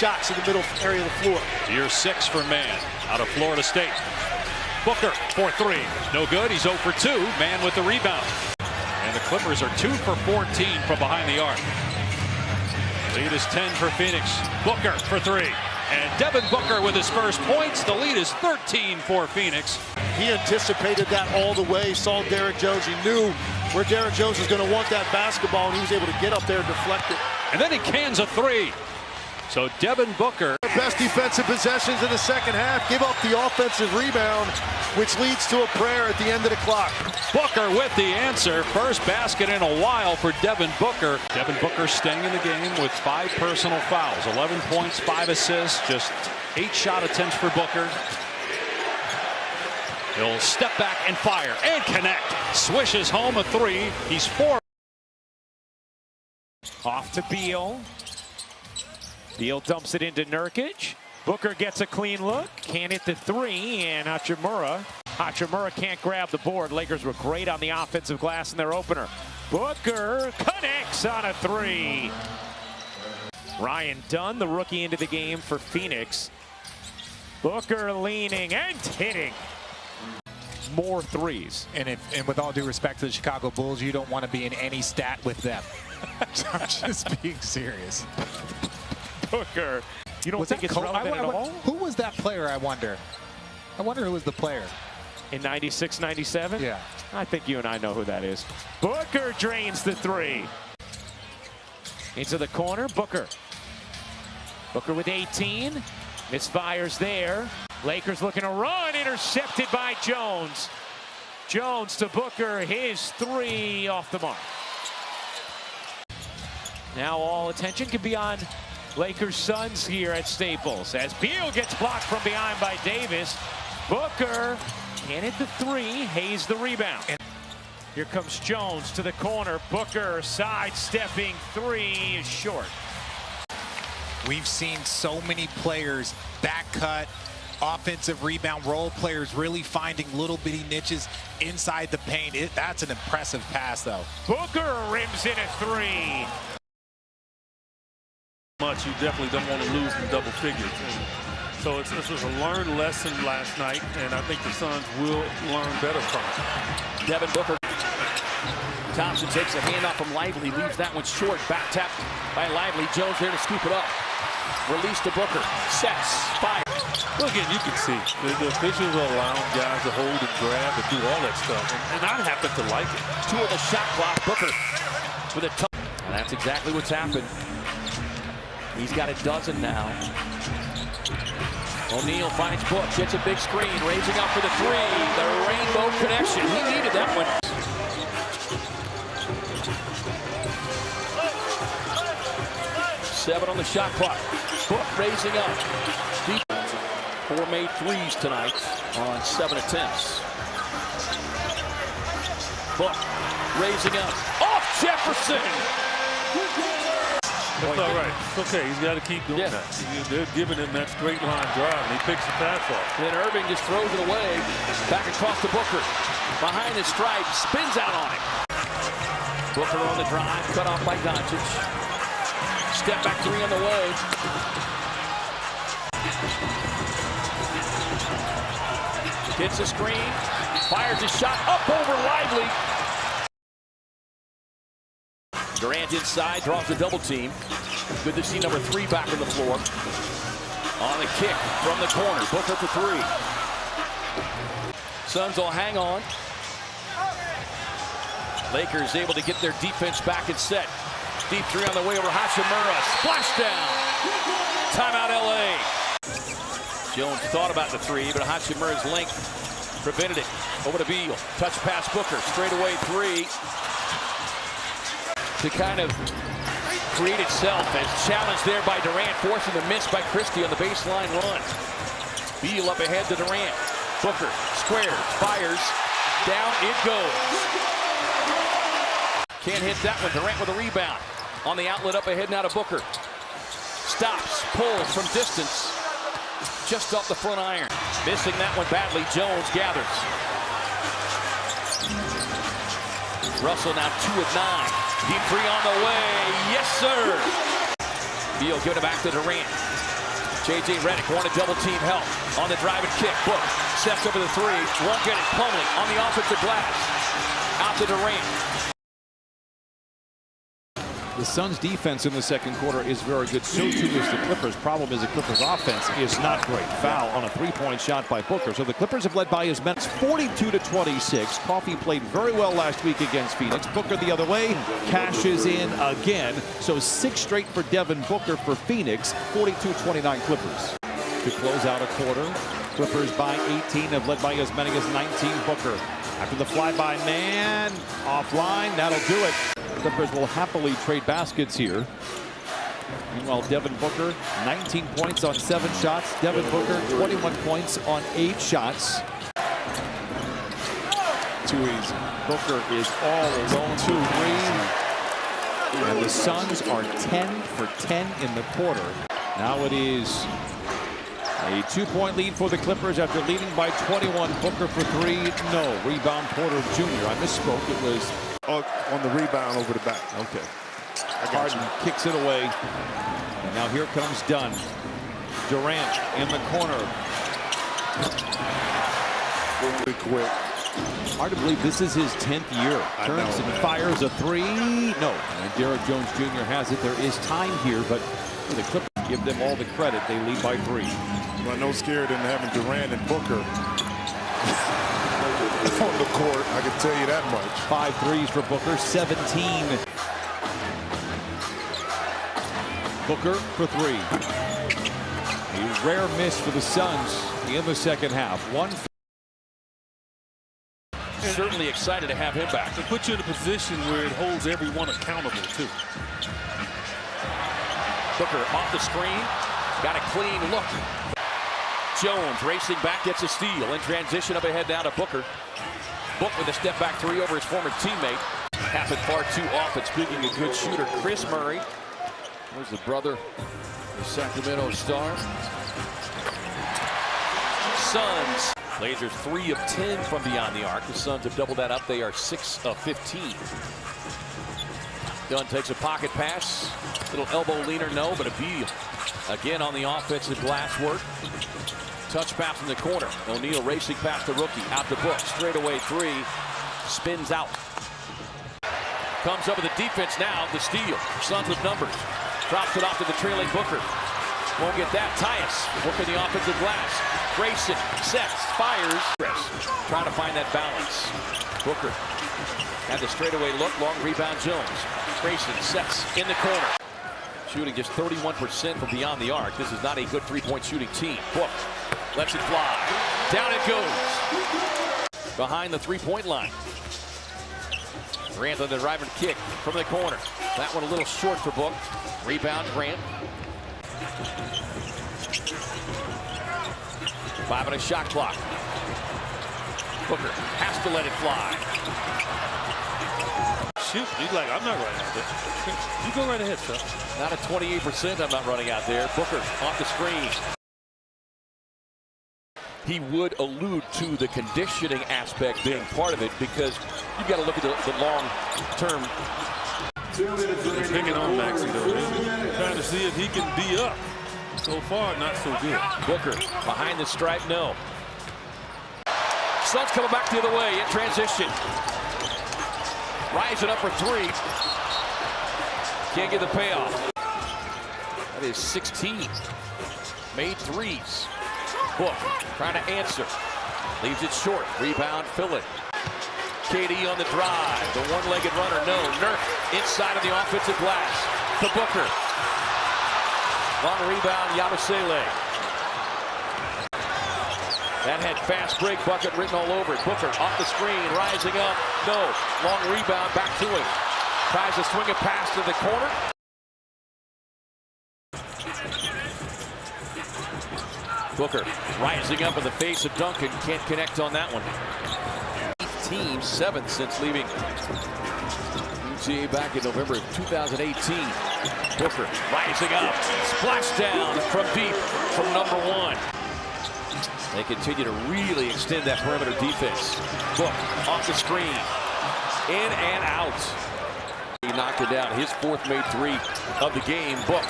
shots in the middle area of the floor. Year 6 for Mann out of Florida State. Booker for 3. No good. He's 0 for 2. Mann with the rebound. And the Clippers are 2 for 14 from behind the arc. Lead is 10 for Phoenix. Booker for 3. And Devin Booker with his first points. The lead is 13 for Phoenix. He anticipated that all the way. He saw Derrick Jones. He knew where Derrick Jones was going to want that basketball, and he was able to get up there and deflect it. And then he cans a 3. So Devin Booker. Best defensive possessions in the second half. Give up the offensive rebound, which leads to a prayer at the end of the clock. Booker with the answer. First basket in a while for Devin Booker. Devin Booker staying in the game with 5 personal fouls. 11 points, 5 assists, just 8 shot attempts for Booker. He'll step back and fire and connect. Swishes home a 3. He's 4. Off to Beal. Beal dumps it into Nurkic. Booker gets a clean look. Can't hit the 3, and Hachimura can't grab the board. Lakers were great on the offensive glass in their opener. Booker connects on a 3. Ryan Dunn, the rookie, into the game for Phoenix. Booker leaning and hitting. More 3s. And with all due respect to the Chicago Bulls, you don't want to be in any stat with them. I'm just being serious. Booker. You don't think it's relevant at all? Who was that player, I wonder? I wonder who was the player. In 96, 97? Yeah. I think you and I know who that is. Booker drains the 3. Into the corner, Booker. Booker with 18. Misfires there. Lakers looking to run, intercepted by Jones. Jones to Booker, his 3 off the mark. Now all attention can be on Lakers Suns here at Staples as Beal gets blocked from behind by Davis. Booker can't hit the 3. Hayes the rebound. Here comes Jones to the corner. Booker sidestepping 3 is short. We've seen so many players back cut, offensive rebound, role players really finding little bitty niches inside the paint. That's an impressive pass, though. Booker rims in a 3. You definitely don't want to lose in double figures. So this was a learned lesson last night, and I think the Suns will learn better from it. Devin Booker. Thompson takes a handoff from Lively, leaves that one short. Back tap by Lively. Jones there to scoop it up. Release to Booker. Sets. Fire. Well, again, you can see the officials are allowing guys to hold and grab and do all that stuff, and I happen to like it. 2 on the shot clock. Booker with a tough. And that's exactly what's happened. He's got a dozen now. O'Neal finds Book, gets a big screen, raising up for the 3. The rainbow connection. He needed that one. Seven on the shot clock. Book raising up. 4 made 3s tonight on 7 attempts. Book raising up. Off Jefferson. That's all right. It's okay. He's got to keep doing that. They're giving him that straight line drive, and he picks the pass off. Then Irving just throws it away. Back across to Booker. Behind the stripe, spins out on him. Booker on the drive, cut off by Doncic. Step back 3 on the way. Gets a screen, fires a shot up over Lively. Durant inside, draws a double team. Good to see number 3 back on the floor. On the kick from the corner, Booker for 3. Suns will hang on. Lakers able to get their defense back and set. Deep 3 on the way over Hachimura. Splashdown. Timeout LA. Jones thought about the 3, but Hachimura's length prevented it. Over to Beal. Touch pass Booker. Straightaway 3. To kind of create itself as challenged there by Durant, forcing the miss by Christie on the baseline run. Beal up ahead to Durant. Booker squares, fires, down it goes. Can't hit that one. Durant with a rebound. On the outlet up ahead now to Booker. Stops, pulls from distance. Just off the front iron. Missing that one badly. Jones gathers. Russell now 2 of 9. Deep 3 on the way. Yes, sir. Beal giving it back to Durant. J.J. Redick wanted double team help on the drive and kick. Book steps over the three, won't get it. Plumlee on the offensive glass. Out to Durant. The Suns' defense in the second quarter is very good. So too is the Clippers. Problem is the Clippers' offense is not great. Foul on a three-point shot by Booker. So the Clippers have led by as many as 42-26. Coffee played very well last week against Phoenix. Booker the other way, cashes in again. So 6 straight for Devin Booker for Phoenix. 42-29 Clippers. To close out a quarter, Clippers by 18 have led by as many as 19. Booker after the flyby man offline. That'll do it. Clippers will happily trade baskets here. Meanwhile, Devin Booker, 19 points on 7 shots. Devin Booker, 21 points on 8 shots. Too easy. Booker is all alone. 2-3. And the Suns are 10 for 10 in the quarter. Now it is a 2-point lead for the Clippers after leading by 21. Booker for 3. No. Rebound Porter Jr. I misspoke. It was on the rebound over the back. Okay. Harden kicks it away. And now here comes Dunn. Durant in the corner. Really quick. Hard to believe this is his 10th year. Turns and fires a 3. No. And Derrick Jones Jr. has it. There is time here, but the Clippers give them all the credit. They lead by 3. Well, no scared in having Durant and Booker on the court, I can tell you that much. 5 threes for Booker, 17. Booker for 3. A rare miss for the Suns in the second half. Certainly excited to have him back. To put you in a position where it holds everyone accountable, too. Booker off the screen. Got a clean look. Jones racing back, gets a steal. In transition up ahead now to Booker. Book with a step back 3 over his former teammate. Happened far too often. Speaking of good shooter, Chris Murray. There's the brother, the Sacramento Star. Suns. Blazers 3 of 10 from beyond the arc. The Suns have doubled that up. They are 6 of 15. Dunn takes a pocket pass. Little elbow leaner, no, but a B again on the offensive glass work. Touch pass in the corner. O'Neal racing past the rookie. Out the book. Straightaway 3. Spins out. Comes up with the defense now. The steal. Suns with numbers. Drops it off to the trailing Booker. Won't get that. Tyus working the offensive glass. Grayson sets, fires. Trying to find that balance. Booker had the straightaway look. Long rebound Jones. Grayson sets in the corner. Shooting just 31% from beyond the arc. This is not a good 3-point shooting team. Book lets it fly. Down it goes. Behind the 3-point line. Grant on the drive and kick from the corner. That one a little short for Book. Rebound Grant. 5 on a shot clock. Booker has to let it fly. Shoot, he's like, I'm not running out there. You go right ahead, sir. Not at 28%, I'm not running out there. Booker off the screen. He would allude to the conditioning aspect being part of it because you've got to look at the long term. He's picking on Maxey, though. He's trying to see if he can be up. So far, not so good. Booker behind the stripe, no. Suns coming back the other way in transition. Rising up for 3. Can't get the payoff. That is 16. Made 3s. Book trying to answer. Leaves it short. Rebound, fill it. KD on the drive. The one-legged runner, no. Nurk inside of the offensive glass. To Booker. Long rebound, Yabusele. That had fast break bucket written all over it. Booker off the screen, rising up. No. Long rebound, back to him. Tries to swing a pass to the corner. Booker rising up in the face of Duncan. Can't connect on that one. 8th team, 7th since leaving UGA back in November of 2018. Booker rising up. Splash down from deep from number 1. They continue to really extend that perimeter defense. Book off the screen. In and out. He knocked it down. His 4th made 3 of the game. Book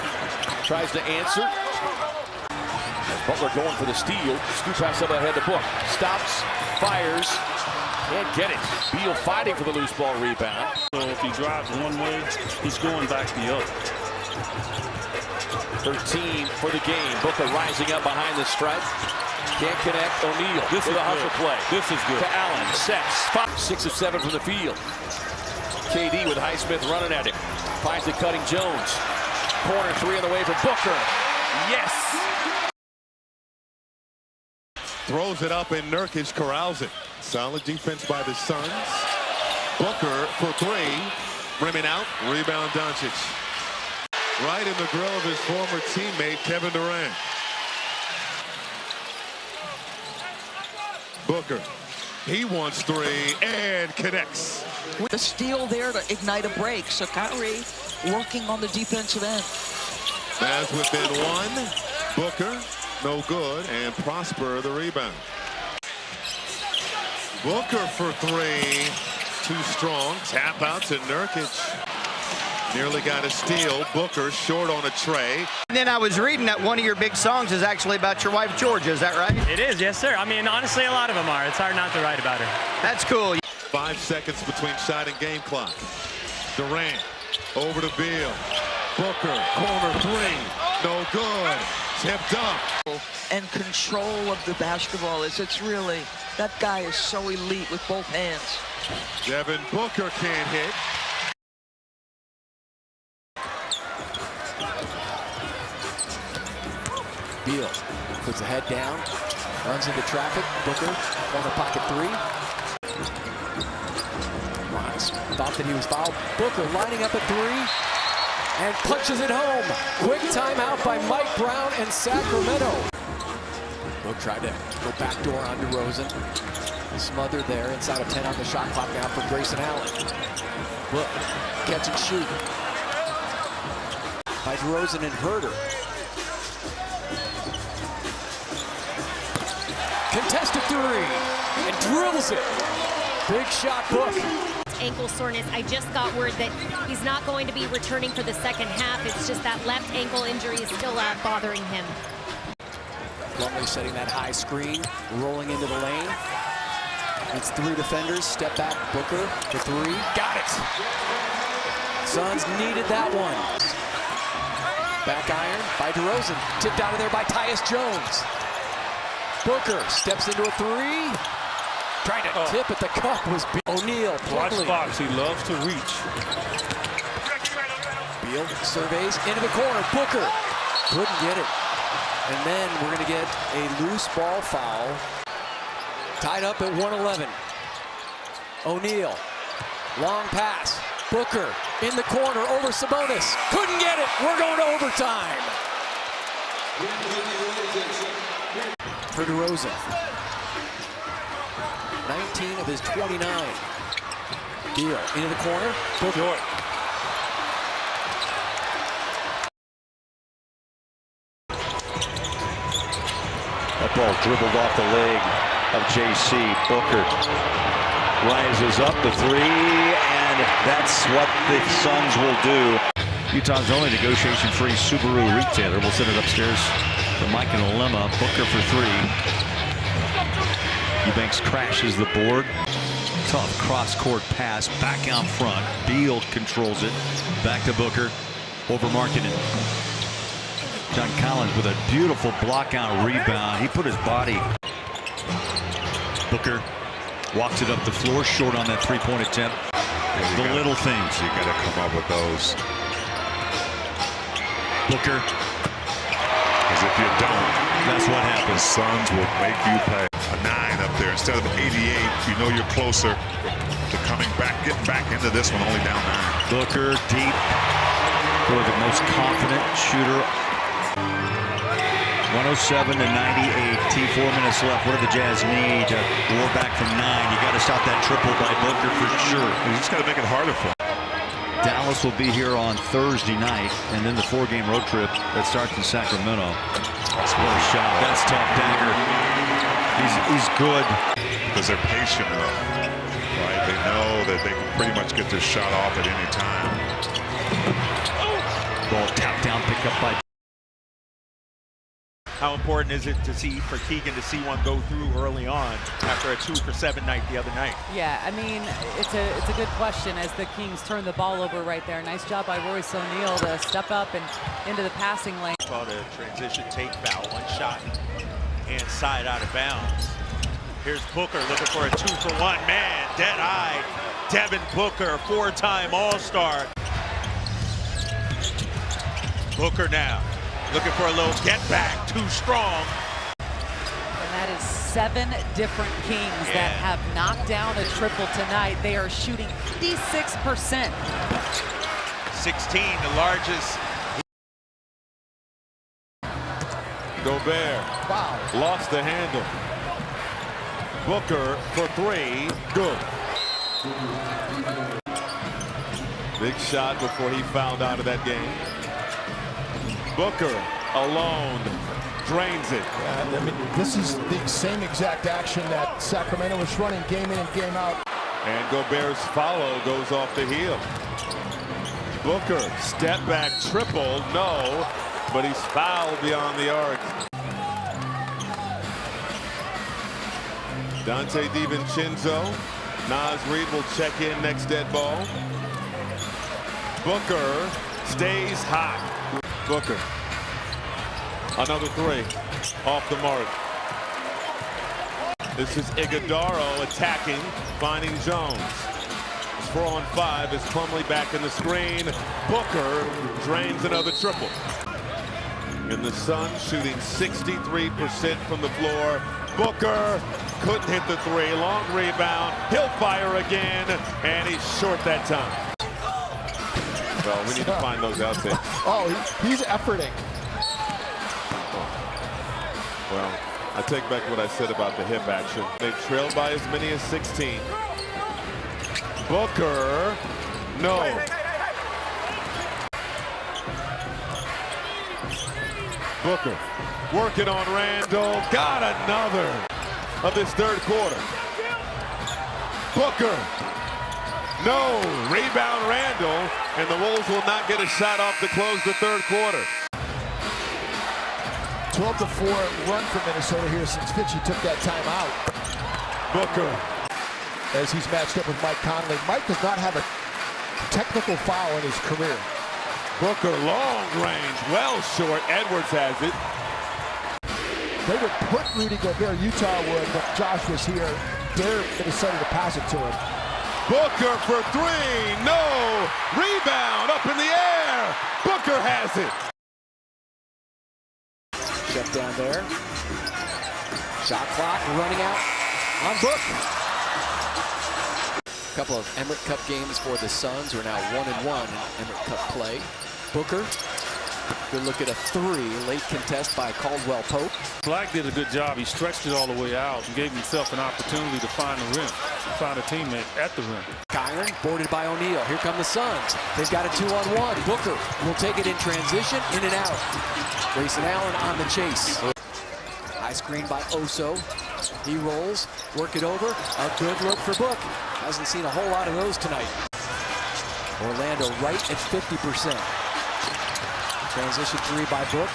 tries to answer. Butler going for the steal. Scoop pass up ahead to Book. Stops, fires, can't get it. Beal fighting for the loose ball rebound. So if he drives one way, he's going back the other. 13 for the game. Booker rising up behind the stripe. Can't connect. O'Neal with a hustle play. This is good. To Allen. Sets. 6 of 7 from the field. KD with Highsmith running at him. Finds the cutting Jones. Corner three on the way for Booker. Yes! Throws it up and Nurkic corrals it. Solid defense by the Suns. Booker for three. Rimming out. Rebound Doncic. Right in the grill of his former teammate Kevin Durant. Booker. He wants three and connects. With a steal there to ignite a break. So Kyrie working on the defensive end. As within one. Booker. No good, and Prosper the rebound. Booker for three. Too strong. Tap out to Nurkic. Nearly got a steal. Booker short on a tray. And then I was reading that one of your big songs is actually about your wife, Georgia. Is that right? It is, yes, sir. I mean, honestly, a lot of them are. It's hard not to write about her. That's cool. 5 seconds between shot and game clock. Durant over to Beal. Booker, corner three. No good. Tipped up. And control of the basketball it's really, that guy is so elite with both hands. Devin Booker can't hit. Beal puts the head down, runs into traffic. Booker, corner pocket three. Miles thought that he was fouled. Booker lining up at three and punches it home. Quick timeout by Mike Brown and Sacramento. Book tried to go backdoor on DeRozan. Smothered there inside of 10 on the shot clock now for Grayson Allen. Book, catch and shoot by DeRozan and Herter. Contested three and drills it. Big shot, Book. Ankle soreness. I just got word that he's not going to be returning for the second half. It's just that left ankle injury is still bothering him. Plumlee setting that high screen, rolling into the lane. It's three defenders. Step back, Booker for three. Got it. Suns needed that one. Back iron by DeRozan. Tipped out of there by Tyus Jones. Booker steps into a three. Trying to tip at the cup was O'Neal. Watch Fox, he loves to reach. Beal surveys into the corner. Booker couldn't get it. And then we're going to get a loose ball foul. Tied up at 111. O'Neal, long pass. Booker in the corner over Sabonis. Couldn't get it. We're going to overtime. For DeRozan. 19 of his 29. Beal into the corner. Booker. That ball dribbled off the leg of JC. Booker rises up the three, and that's what the Suns will do. Utah's only negotiation-free Subaru retailer will send it upstairs to Mike and Olema. Booker for three. Eubanks crashes the board. Tough cross-court pass back out front. Beal controls it. Back to Booker. Over Markkanen. John Collins with a beautiful block-out rebound. He put his body. Booker walks it up the floor, short on that three-point attempt. The little things. You got to come up with those. Booker. Because if you don't, that's what happens. Suns will make you pay. A 9 up there instead of 88. You know you're closer to coming back, getting back into this one, only down 9. Booker deep. For the most confident shooter. 107 to 98. 4 minutes left. What do the Jazz need to war back from 9? You got to stop that triple by Booker for sure. You just got to make it harder for him. Dallas will be here on Thursday night, and then the 4-game road trip that starts in Sacramento. That's a shot. That's tough, Dagger. He's good. Because they're patient enough, right? They know that they can pretty much get this shot off at any time. Ball tapped down, picked up by How important is it for Keegan to see one go through early on after a 2 for 7 night the other night? Yeah, I mean, it's a good question as the Kings turn the ball over right there. Nice job by Royce O'Neal to step up and into the passing lane. Called a transition take foul, one shot, hand side out of bounds. Here's Booker looking for a 2-for-1. Man, dead-eyed. Devin Booker, 4-time All-Star. Booker now looking for a little get back, too strong. And that is 7 different Kings that have knocked down a triple tonight. They are shooting 56%. 16, the largest. Gobert. Wow. Lost the handle. Booker for 3. Good. Big shot before he fouled out of that game. Booker alone drains it. I mean, this is the same exact action that Sacramento was running game in and game out. And Gobert's follow goes off the heel. Booker, step back triple, no, but he's fouled beyond the arc. Dante DiVincenzo. Naz Reid will check in next dead ball. Booker stays hot. Booker. Another 3 off the mark. This is Iguodaro attacking, finding Jones. It's 4-on-5 as Plumlee back in the screen. Booker drains another triple. And the Suns shooting 63% from the floor. Booker couldn't hit the 3. Long rebound. He'll fire again, and he's short that time. Well, we need to find those out there. Oh, he's efforting. Well, I take back what I said about the hip action. They've trailed by as many as 16. Booker, no. Booker working on Randall. Got another of this third quarter. Booker, no. Rebound Randall, and the Wolves will not get a shot off to close the third quarter. 12-4 run for Minnesota here since Fitchy took that timeout. Booker. As he's matched up with Mike Conley. Mike does not have a technical foul in his career. Booker, long range, well short. Edwards has it. They would put Rudy Gobert, Utah would, but Josh was here. Dare Minnesota to pass it to him. Booker for 3, no! Rebound up in the air! Booker has it! Step down there. Shot clock running out on Book. A couple of Emirates Cup games for the Suns, who are now 1-1 in Emirates Cup play. Booker, good look at a 3, late contest by Caldwell Pope. Black did a good job. He stretched it all the way out and gave himself an opportunity to find the rim, find a teammate at the rim. Kyron boarded by O'Neal. Here come the Suns. They've got a 2-on-1. Booker will take it in transition, in and out. Grayson Allen on the chase. High screen by Oso. He rolls, work it over. A good look for Book. Hasn't seen a whole lot of those tonight. Orlando right at 50%. Transition 3 by Book.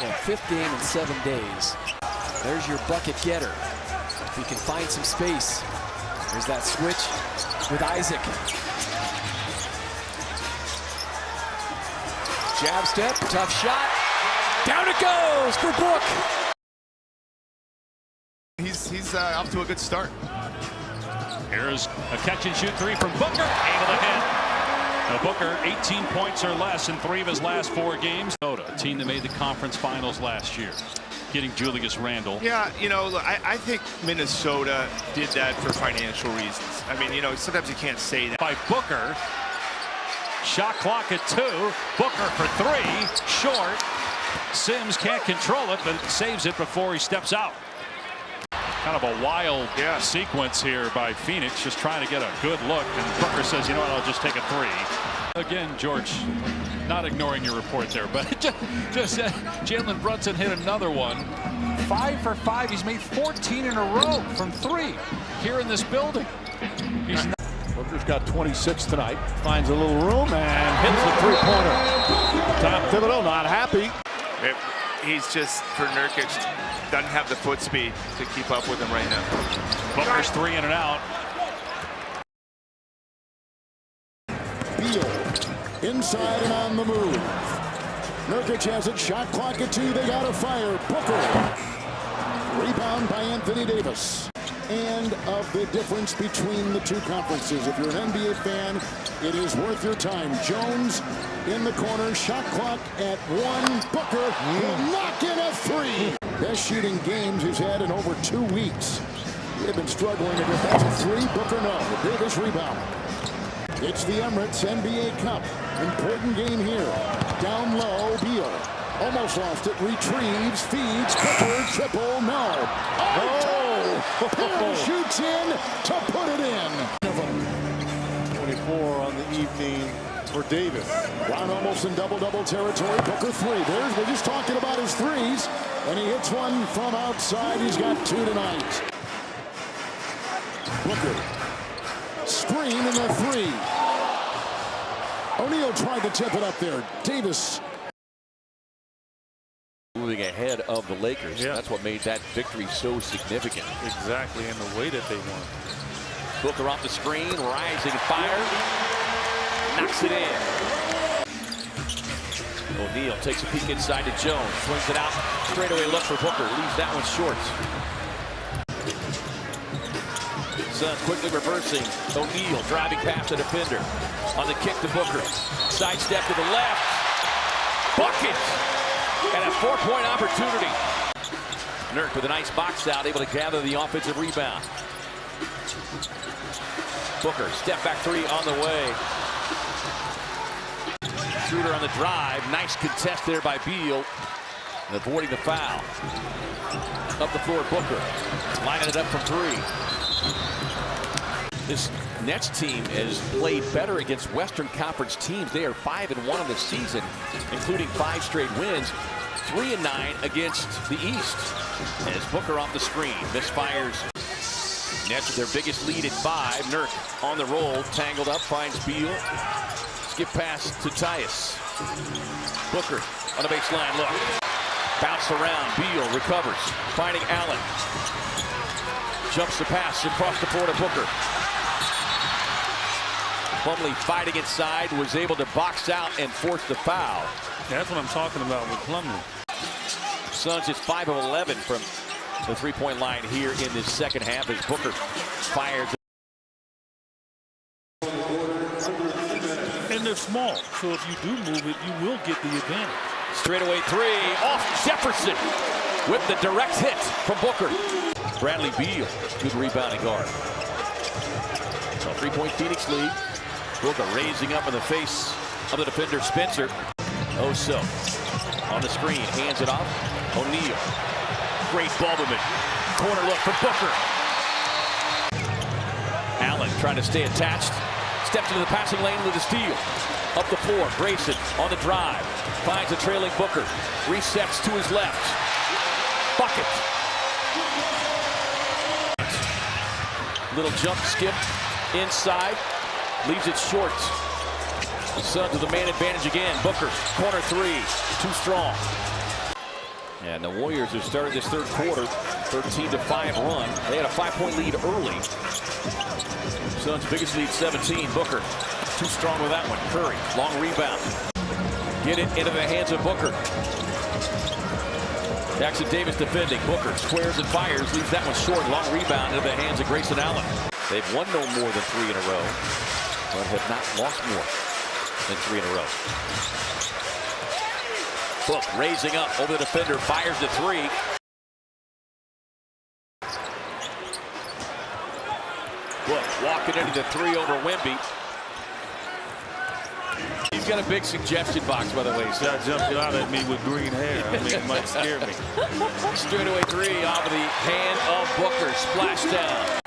Well, 5th game in 7 days. There's your bucket getter. If he can find some space. There's that switch with Isaac. Jab step, tough shot. Down it goes for Book. He's off to a good start. Here's a catch and shoot 3 from Booker. Able to hit. Now Booker, 18 points or less in 3 of his last 4 games. A team that made the conference finals last year. Getting Julius Randle. Yeah, you know, I think Minnesota did that for financial reasons. I mean, you know, sometimes you can't say that. By Booker. Shot clock at 2. Booker for 3. Short. Sims can't control it, but saves it before he steps out. Kind of a wild sequence here by Phoenix, just trying to get a good look. And Booker says, you know what, I'll just take a 3. Again, George, not ignoring your report there, but just Jalen Brunson hit another one. 5 for 5. He's made 14 in a row from 3 here in this building. He's not. Booker's got 26 tonight. Finds a little room and hits the 3-pointer. Tom Thibodeau not happy. he's just, for Nurkic, doesn't have the foot speed to keep up with him right now. Booker's 3 in and out. Beal inside and on the move. Nurkic has it. Shot clock at 2. They got to fire. Booker. Rebound by Anthony Davis. And of the difference between the two conferences. If you're an NBA fan, it is worth your time. Jones in the corner. Shot clock at 1. Booker will knock in a 3. Best shooting games he's had in over 2 weeks. They've been struggling a bit. That's a 3. Booker no. Davis rebound. It's the Emirates NBA Cup. Important game here. Down low, Beal. Almost lost it. Retrieves, feeds. Booker, triple, no. Oh! Beal shoots in to put it in. 24 on the evening for Davis. Brown almost in double-double territory. Booker 3. We're just talking about his threes. And he hits one from outside. He's got 2 tonight. Booker. Screen and a 3. O'Neal tried to tip it up there. Davis. Moving ahead of the Lakers. Yeah. That's what made that victory so significant. Exactly, and the way that they won. Booker off the screen, rising fire. Knocks it in. O'Neal takes a peek inside to Jones. Swings it out. Straightaway look for Booker. Leaves that one short. Suns quickly reversing. O'Neal driving past the defender. On the kick to Booker. Sidestep to the left. Bucket! And a 4-point opportunity. Nurk with a nice box out, able to gather the offensive rebound. Booker, step back 3 on the way. Shooter on the drive. Nice contest there by Beal. And avoiding the foul. Up the floor, Booker. Lining it up from 3. This Nets team has played better against Western Conference teams. They are 5-1 in the season, including 5 straight wins. 3-9 against the East. As Booker off the screen, misfires. Nets with their biggest lead at 5. Nurk on the roll, tangled up, finds Beal. Skip pass to Tyus. Booker on the baseline, look. Bounce around, Beal recovers, finding Allen. Jumps the pass across the floor to Booker. Plumlee fighting inside, was able to box out and force the foul. That's what I'm talking about with Plumlee. Suns is 5 of 11 from the 3-point line here in this second half as Booker fires. And they're small, so if you do move it, you will get the advantage. Straightaway 3 off Jefferson with the direct hit from Booker. Bradley Beal, good rebounding guard. So 3-point Phoenix lead. Booker raising up in the face of the defender Spencer. Oso on the screen, hands it off. O'Neal, great ball movement. Corner look for Booker. Allen trying to stay attached. Steps into the passing lane with a steal. Up the floor, Grayson on the drive. Finds a trailing Booker. Resets to his left. Bucket. Little jump skip inside. Leaves it short. The Suns with a man advantage again. Booker, corner 3. Too strong. And the Warriors have started this third quarter. 13-5 run. They had a 5-point lead early. Suns' biggest lead, 17. Booker, too strong with that one. Curry, long rebound. Get it into the hands of Booker. Jackson Davis defending. Booker squares and fires, leaves that one short. Long rebound into the hands of Grayson Allen. They've won no more than 3 in a row, but have not lost more than 3 in a row. Book raising up over the defender, fires the 3. Book walking into the 3 over Wemby. He's got a big suggestion box, by the way. So that jumped out at me with green hair. I mean, it might scare me. Straightaway 3 off of the hand of Booker. Splash down.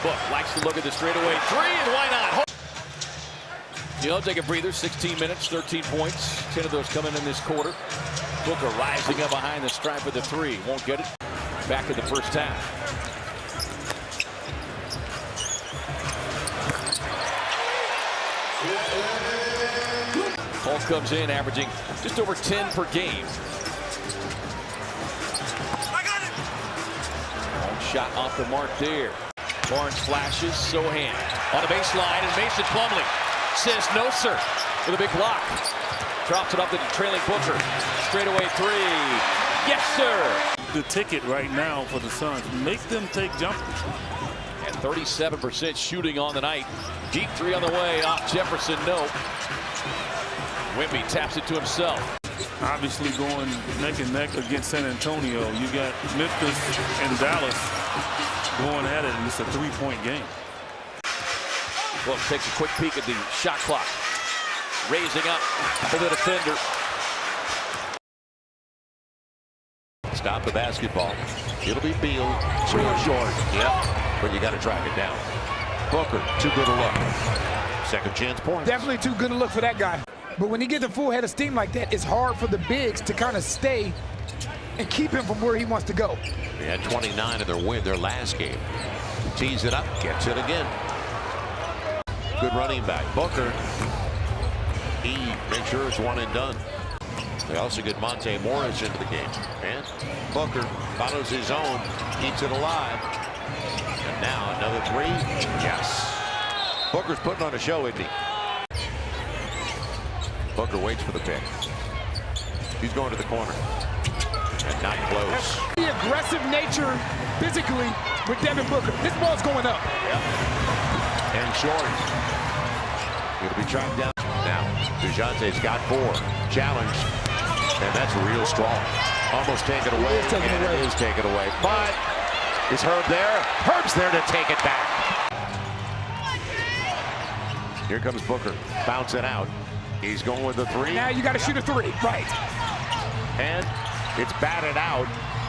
Book likes to look at the straightaway 3, and why not? You know, take a breather. 16 minutes, 13 points. 10 of those coming in this quarter. Booker rising up behind the stripe with the 3. Won't get it. Back in the first half. Paul comes in averaging just over 10 per game. One shot off the mark there. Barnes flashes, Sohan on the baseline, and Mason Plumlee says no, sir, with a big block. Drops it up to the trailing Booker. Straightaway three. Yes, sir. The ticket right now for the Suns, make them take jumpers. And 37% shooting on the night. Deep three on the way, off Jefferson, no. Wemby taps it to himself. Obviously going neck and neck against San Antonio. You got Memphis and Dallas going at it, and it's a three-point game. Well, takes a quick peek at the shot clock. Raising up for the defender. Stop the basketball. It'll be Beal. Real short. Yep. But you got to track it down. Booker, too good a look. Second chance point. Definitely too good a look for that guy. But when he gets a full head of steam like that, it's hard for the bigs to kind of stay and keep him from where he wants to go. They had 29 in their last game. Tees it up, gets it again. Good running back. Booker. He makes sure it's one and done. They also get Monte Morris into the game. And Booker follows his own, keeps it alive. And now another three. Yes. Booker's putting on a show, isn't he? Booker waits for the pick. He's going to the corner. And not close. The aggressive nature physically with Devin Booker. This ball's going up. Yep. And short. It'll be tracked down. Now, DeJounte's got 4. Challenge. And that's real strong. Almost taken away. It is taken away. But is Herb there? Herb's there to take it back. Here comes Booker. Bouncing out. He's going with the 3. Now you got to shoot a 3. Right. And it's batted out.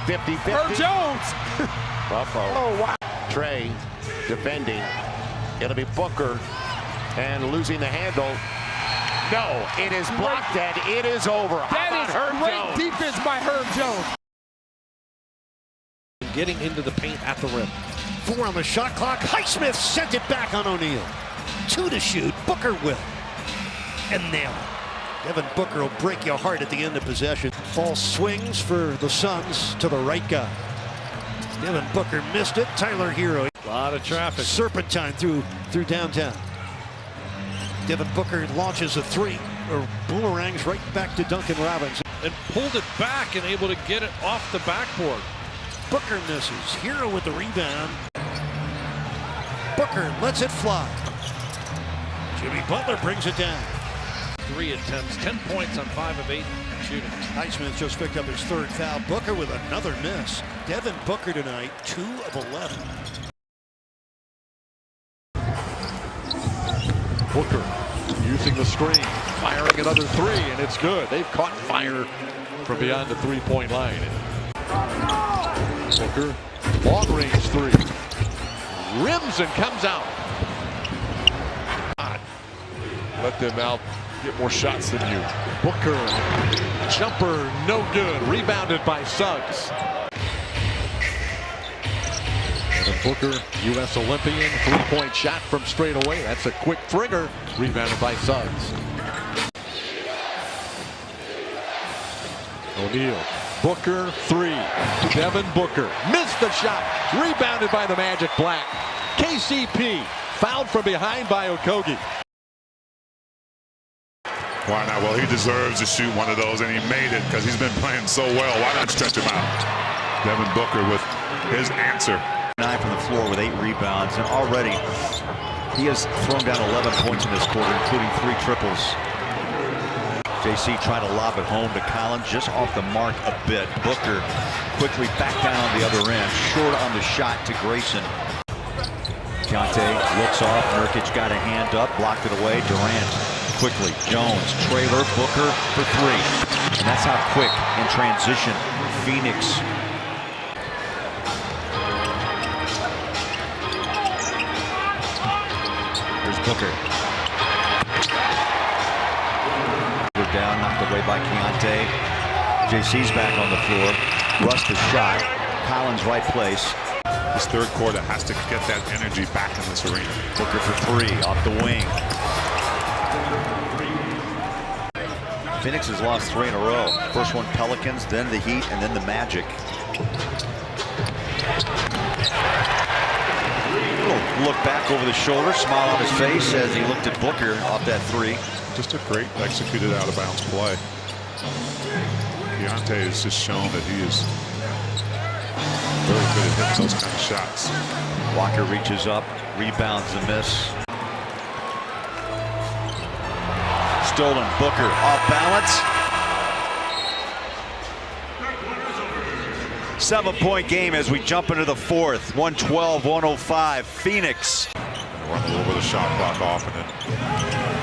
50-50. Herb Jones. Oh, wow. Trey defending. It'll be Booker. And losing the handle. No, it is blocked and it is over. That is great defense by Herb Jones. Getting into the paint at the rim. 4 on the shot clock. Highsmith sent it back on O'Neal. 2 to shoot. Booker will. And nail it. Devin Booker will break your heart at the end of possession. False swings for the Suns to the right guy. Devin Booker missed it. Tyler Hero. A lot of traffic. Serpentine through downtown. Devin Booker launches a 3, or boomerangs right back to Duncan Robinson. And pulled it back and able to get it off the backboard. Booker misses. Hero with the rebound. Booker lets it fly. Jimmy Butler brings it down. 3 attempts, 10 points on 5 of 8 shooting. Highsmith just picked up his 3rd foul. Booker with another miss. Devin Booker tonight, 2 of 11. Booker using the screen, firing another 3, and it's good. They've caught fire from beyond the 3-point line. Booker, long-range 3. Rims and comes out. Let them out, get more shots than you. Booker, jumper, no good. Rebounded by Suggs. And Booker, U.S. Olympian, 3-point shot from straight away. That's a quick trigger. Rebounded by Suggs. O'Neal. Booker, 3. Devin Booker missed the shot. Rebounded by the Magic Black. KCP fouled from behind by Okogie. Why not? Well, he deserves to shoot one of those, and he made it because he's been playing so well. Why not stretch him out? Devin Booker with his answer. 9 from the floor with 8 rebounds, and already he has thrown down 11 points in this quarter, including 3 triples. JC trying to lob it home to Collins, just off the mark a bit. Booker quickly back down on the other end, short on the shot to Grayson. Keontae looks off, Nurkic got a hand up, blocked it away, Durant quickly, Jones, trailer, Booker for 3. And that's how quick in transition Phoenix. Here's Booker. Down, knocked away by Keontae. JC's back on the floor. Russ the shot. Collins right place. This 3rd quarter has to get that energy back in this arena. Booker for 3 off the wing. Phoenix has lost 3 in a row. First one Pelicans, then the Heat, and then the Magic. Little look back over the shoulder, smile on his face as he looked at Booker off that 3. Just a great executed out of bounds play. Keontae has just shown that he is very good at hitting those kind of shots. Walker reaches up, rebounds the miss. Stolen, Booker off balance. 7-point game as we jump into the fourth. 112-105, Phoenix. Run a little bit of shot clock off and then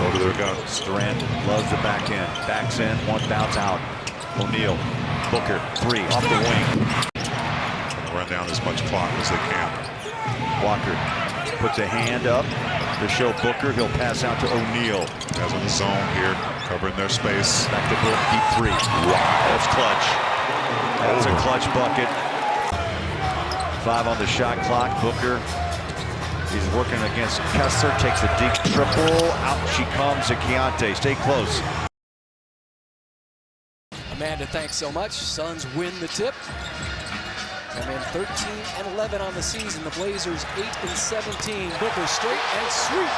go to their guns. Durant loves the back end. Backs in, one bounce out. O'Neal, Booker, 3 off the wing. Run down as much clock as they can. Walker puts a hand up to show Booker. He'll pass out to O'Neal. Guys in the zone here, covering their space. Back to Book, deep 3. Wow, that's clutch. That's a clutch bucket. 5 on the shot clock. Booker, he's working against Kessler. Takes a deep triple. Out she comes to Keontae. Stay close. Amanda, thanks so much. Suns win the tip. Come in 13-11 on the season. The Blazers 8-17. Booker straight and sweep.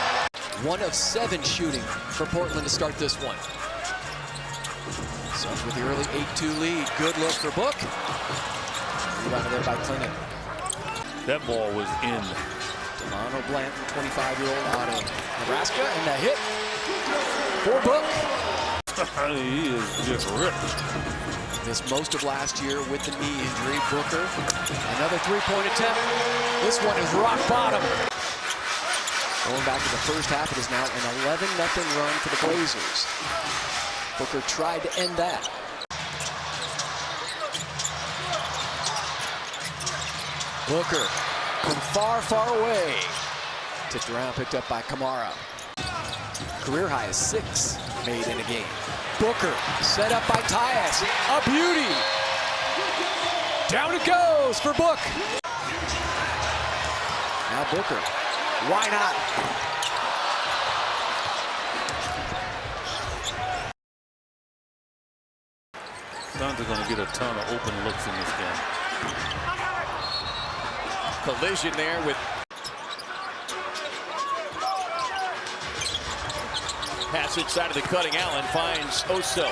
1 of 7 shooting for Portland to start this one. Suns with the early 8-2 lead. Good look for Book. Rebounded there by Clingan. That ball was in. Delano Blanton, 25-year-old out of Nebraska, and the hit for Book. He is just ripped. Missed most of last year with the knee injury. Booker, another 3-point attempt. This one is rock bottom. Going back to the first half, it is now an 11-0 run for the Blazers. Booker tried to end that. Booker from far, far away. Tipped around, picked up by Kamara. Career high is 6 made in a game. Booker set up by Tyus. A beauty. Down it goes for Book. Now Booker. Why not? Suns are going to get a ton of open looks in this game. Collision there with pass inside of the cutting. Allen finds Oso.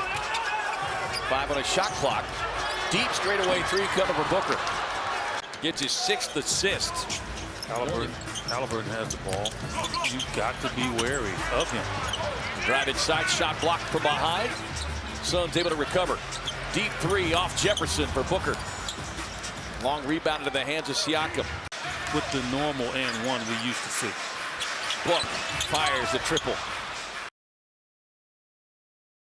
5 on a shot clock. Deep straightaway 3 coming for Booker. Gets his 6th assist. Halliburton has the ball. You've got to be wary of him. Drive inside, shot blocked from behind. Suns able to recover. Deep 3 off Jefferson for Booker. Long rebound into the hands of Siakam. With the normal and one we used to see. Book fires the triple.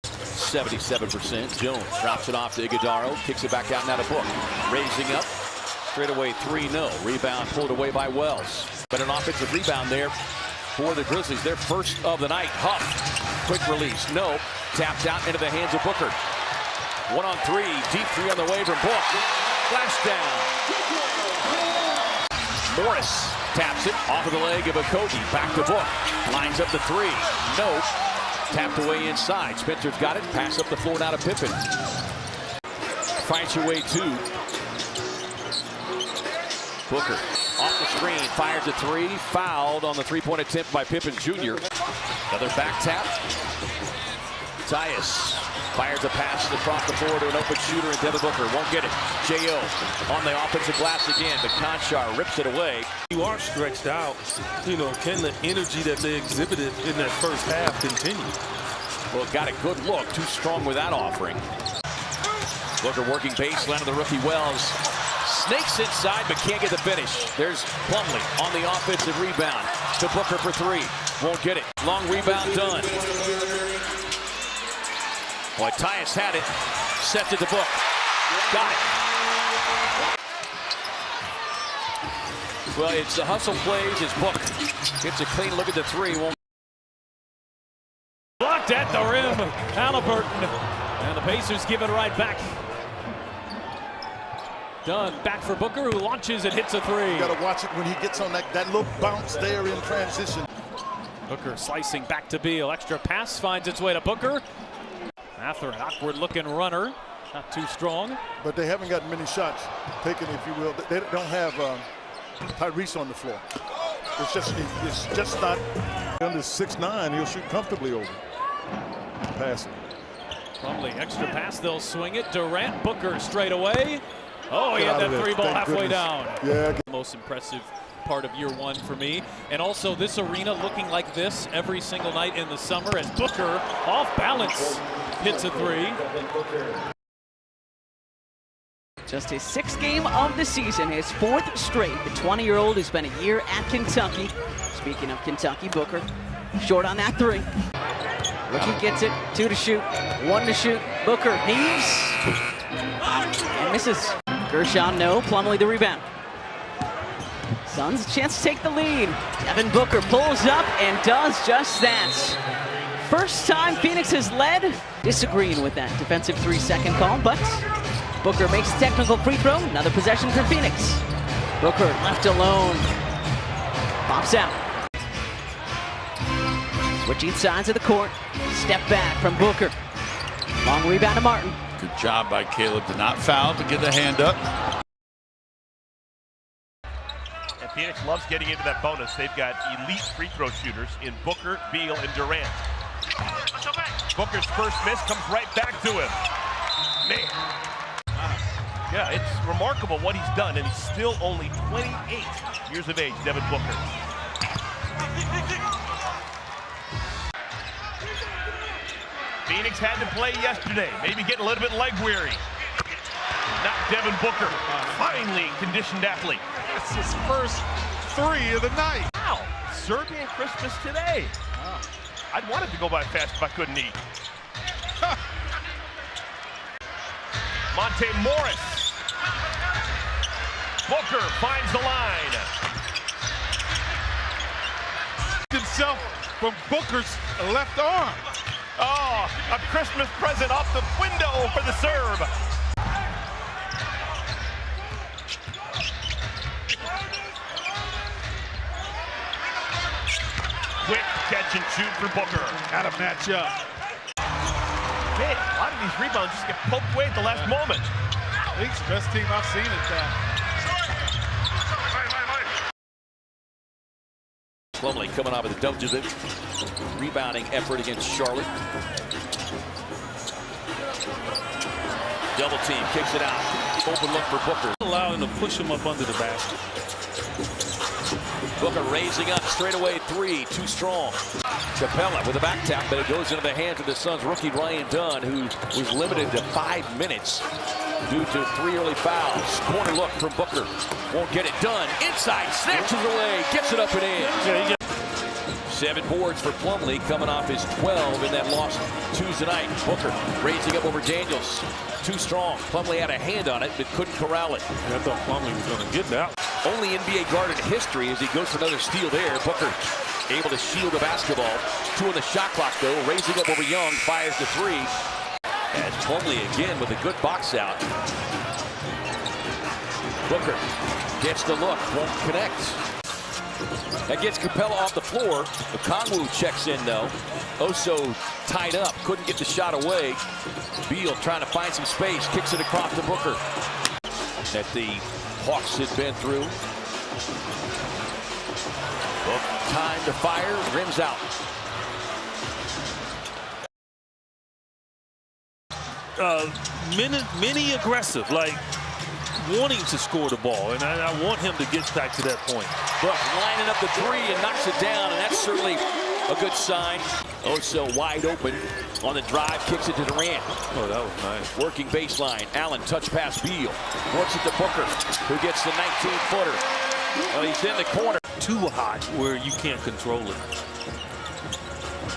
77%. Jones drops it off to Iguodaro. Kicks it back out now to Book. Raising up. Straight away 3-0. Rebound pulled away by Wells. But an offensive rebound there for the Grizzlies. Their first of the night. Huff. Quick release. No. Tapped out into the hands of Booker. 1-on-3. Deep 3 on the way from Book. Flash down. Morris taps it off of the leg of Okogie. Back to Book. Lines up the 3. No. Tapped away inside. Spencer's got it. Pass up the floor now to Pippen. Finds your way 2. Booker off the screen. Fires a 3. Fouled on the 3-point attempt by Pippen Jr. Another back tap. Tyus fires a pass across the floor to an open shooter, and Devin Booker won't get it. J.O. on the offensive glass again, but Conchar rips it away. You are stretched out. You know, can the energy that they exhibited in that first half continue? Well, got a good look. Too strong with that offering. Booker working baseline of the rookie Wells. Snakes inside, but can't get the finish. There's Plumlee on the offensive rebound to Booker for 3. Won't get it. Long rebound done. Boy, Tyus had it. Sets it to Book. Got it. Well, it's the hustle plays. It's Book. Gets a clean look at the 3. Won't. Blocked at the rim. Halliburton. And the Pacers give it right back. Dunn back for Booker, who launches and hits a 3. You got to watch it when he gets on that little bounce there in transition. Booker slicing back to Beal. Extra pass finds its way to Booker. After an awkward-looking runner, not too strong. But they haven't gotten many shots taken, if you will. They don't have Tyrese on the floor. It's just not. Under 6'9", he'll shoot comfortably over. Pass it. Plumlee, extra pass, they'll swing it. Durant, Booker straight away. Oh, he had that three ball halfway down. Yeah. Most impressive part of year one for me. And also this arena looking like this every single night in the summer as Booker off balance hits a three. Just his 6th game of the season, his 4th straight. The 20-year-old who's been a year at Kentucky. Speaking of Kentucky, Booker short on that three. Rookie gets it, 2 to shoot, 1 to shoot. Booker heaves and misses. Gershon, no. Plumlee the rebound. Suns a chance to take the lead. Devin Booker pulls up and does just that. First time Phoenix has led. Disagreeing with that defensive 3-second call, but Booker makes a technical free throw. Another possession for Phoenix. Booker left alone. Pops out. Switching sides of the court. Step back from Booker. Long rebound to Martin. Good job by Caleb to not foul, but get the hand up. And Phoenix loves getting into that bonus. They've got elite free throw shooters in Booker, Beal, and Durant. Booker's first miss comes right back to him. Man. Yeah, it's remarkable what he's done, and he's still only 28 years of age, Devin Booker. Phoenix had to play yesterday, maybe getting a little bit leg weary. Not Devin Booker, finally conditioned athlete. That's his first 3 of the night. Wow, Serbian Christmas today. Wow. I'd want it to go by fast if I couldn't eat. Monte Morris. Booker finds the line. Himself from Booker's left arm. Oh, a Christmas present off the window for the Serb. Quick catch and shoot for Booker. Got to match up. Man, a lot of these rebounds just get poked away at the last moment. League's best team I've seen at that. Plumlee coming off of the double-digit rebounding effort against Charlotte. Double team, kicks it out. Open look for Booker. Allowing him to push him up under the basket. Booker raising up, straightaway 3, too strong. Capella with a back tap, but it goes into the hands of the Suns rookie Ryan Dunn, who was limited to 5 minutes due to 3 early fouls. Corner look from Booker. Won't get it done. Inside, snatches away, gets it up and in. 7 boards for Plumlee coming off his 12 in that loss Tuesday night. Booker raising up over Daniels. Too strong. Plumlee had a hand on it, but couldn't corral it. I thought Plumlee was going to get that. Only NBA guard in history as he goes for another steal there. Booker able to shield the basketball. 2 on the shot clock, though. Raising up over Young, fires the 3. As Plumlee again with a good box out. Booker gets the look, won't connect. That gets Capella off the floor. Okongwu checks in, though. Oso tied up, couldn't get the shot away. Beal trying to find some space, kicks it across to Booker. That the Hawks had been through. Time to fire, rims out. Many aggressive, like wanting to score the ball, and I want him to get back to that point. Brook lining up the 3 and knocks it down, and that's certainly a good sign. Oso wide open on the drive, kicks it to Durant. Oh, that was nice. Working baseline. Allen touch pass Beal. Works it to Booker, who gets the 19-footer. Well, he's in the corner. Too hot where you can't control it.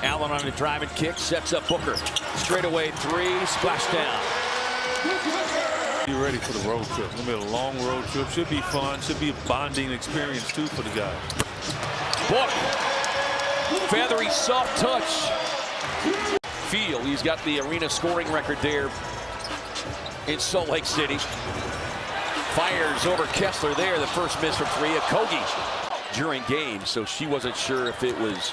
Allen on a driving kick, sets up Booker. Straightaway 3, splash down. Be ready for the road trip. It's gonna be a long road trip. Should be fun. Should be a bonding experience too for the guy. Book. Feathery, soft touch. Field. He's got the arena scoring record there in Salt Lake City. Fires over Kessler there. The first miss from 3. Okogie during games, so she wasn't sure if it was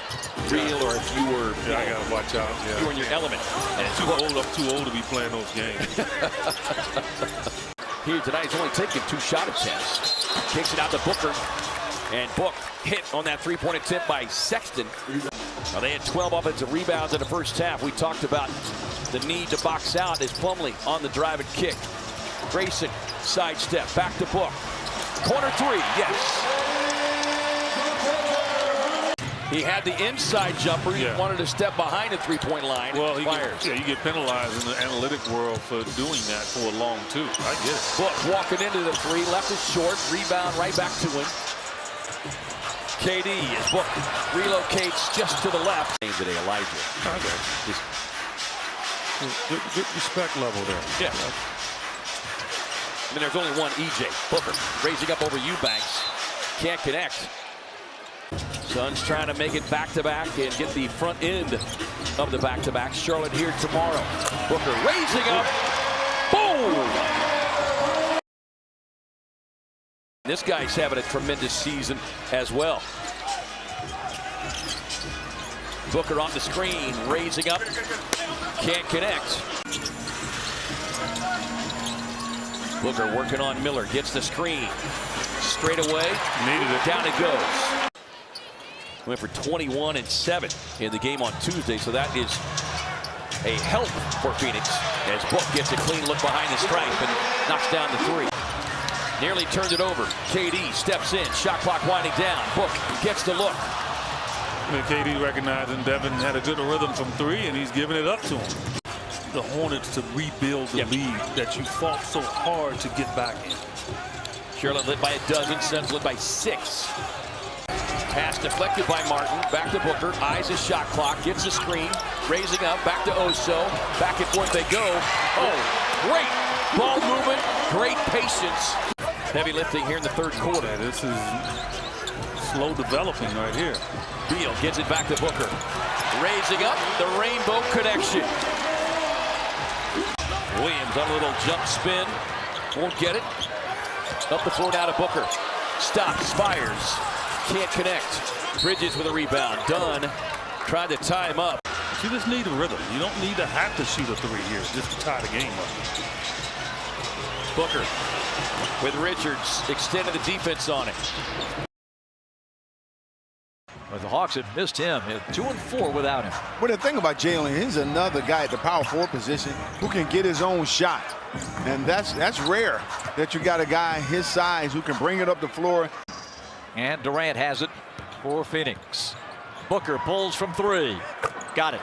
real or if you were. Yeah, I gotta watch out. Yeah. You were in your element. And it's I'm too old to be playing those games. Here tonight, he's only taken 2 shot attempts. Takes it out to Booker. And Book hit on that three-point attempt by Sexton. Now they had 12 offensive rebounds in the first half. We talked about the need to box out as Plumlee on the drive and kick. Grayson, sidestep, back to Book. Corner 3, yes. He had the inside jumper. He wanted to step behind the three-point line. Well, you get penalized in the analytic world for doing that for a long two. I get it. Book walking into the 3, left is short, rebound right back to him. KD as Book relocates just to the left. Today, Elijah. Good respect level there. Yeah. And there's only one EJ. Booker raising up over Eubanks. Can't connect. Suns trying to make it back-to-back and get the front end of the back-to-back. Charlotte here tomorrow. Booker raising up. Boom! This guy's having a tremendous season as well. Booker on the screen, raising up. Can't connect. Booker working on Miller, gets the screen. Straight away, needed it. Down it goes. Went for 21 and 7 in the game on Tuesday, so that is a help for Phoenix as Book gets a clean look behind the stripe and knocks down the 3. Nearly turned it over. KD steps in, shot clock winding down. Book gets the look. I mean, KD recognizing Devin had a good rhythm from 3, and he's giving it up to him. The Hornets to rebuild the lead that you fought so hard to get back in. Charlotte led by a dozen, Suns led by 6. Pass deflected by Martin, back to Booker, eyes his shot clock, gets a screen, raising up, back to Oso, back and forth they go. Oh, great ball movement, great patience. Heavy lifting here in the third quarter. Yeah, this is slow developing right here. Beal gets it back to Booker. Raising up the rainbow connection. Williams on a little jump spin. Won't get it. Up the floor now to Booker. Stops, fires. Can't connect. Bridges with a rebound. Dunn tried to tie him up. You just need a rhythm. You don't need to have to shoot a 3 here just to tie the game up. Booker with Richards extended the defense on it. But the Hawks have missed him. 2 and 4 without him. Well, the thing about Jalen, he's another guy at the power forward position who can get his own shot. And that's rare that you got a guy his size who can bring it up the floor. And Durant has it for Phoenix. Booker pulls from 3. Got it.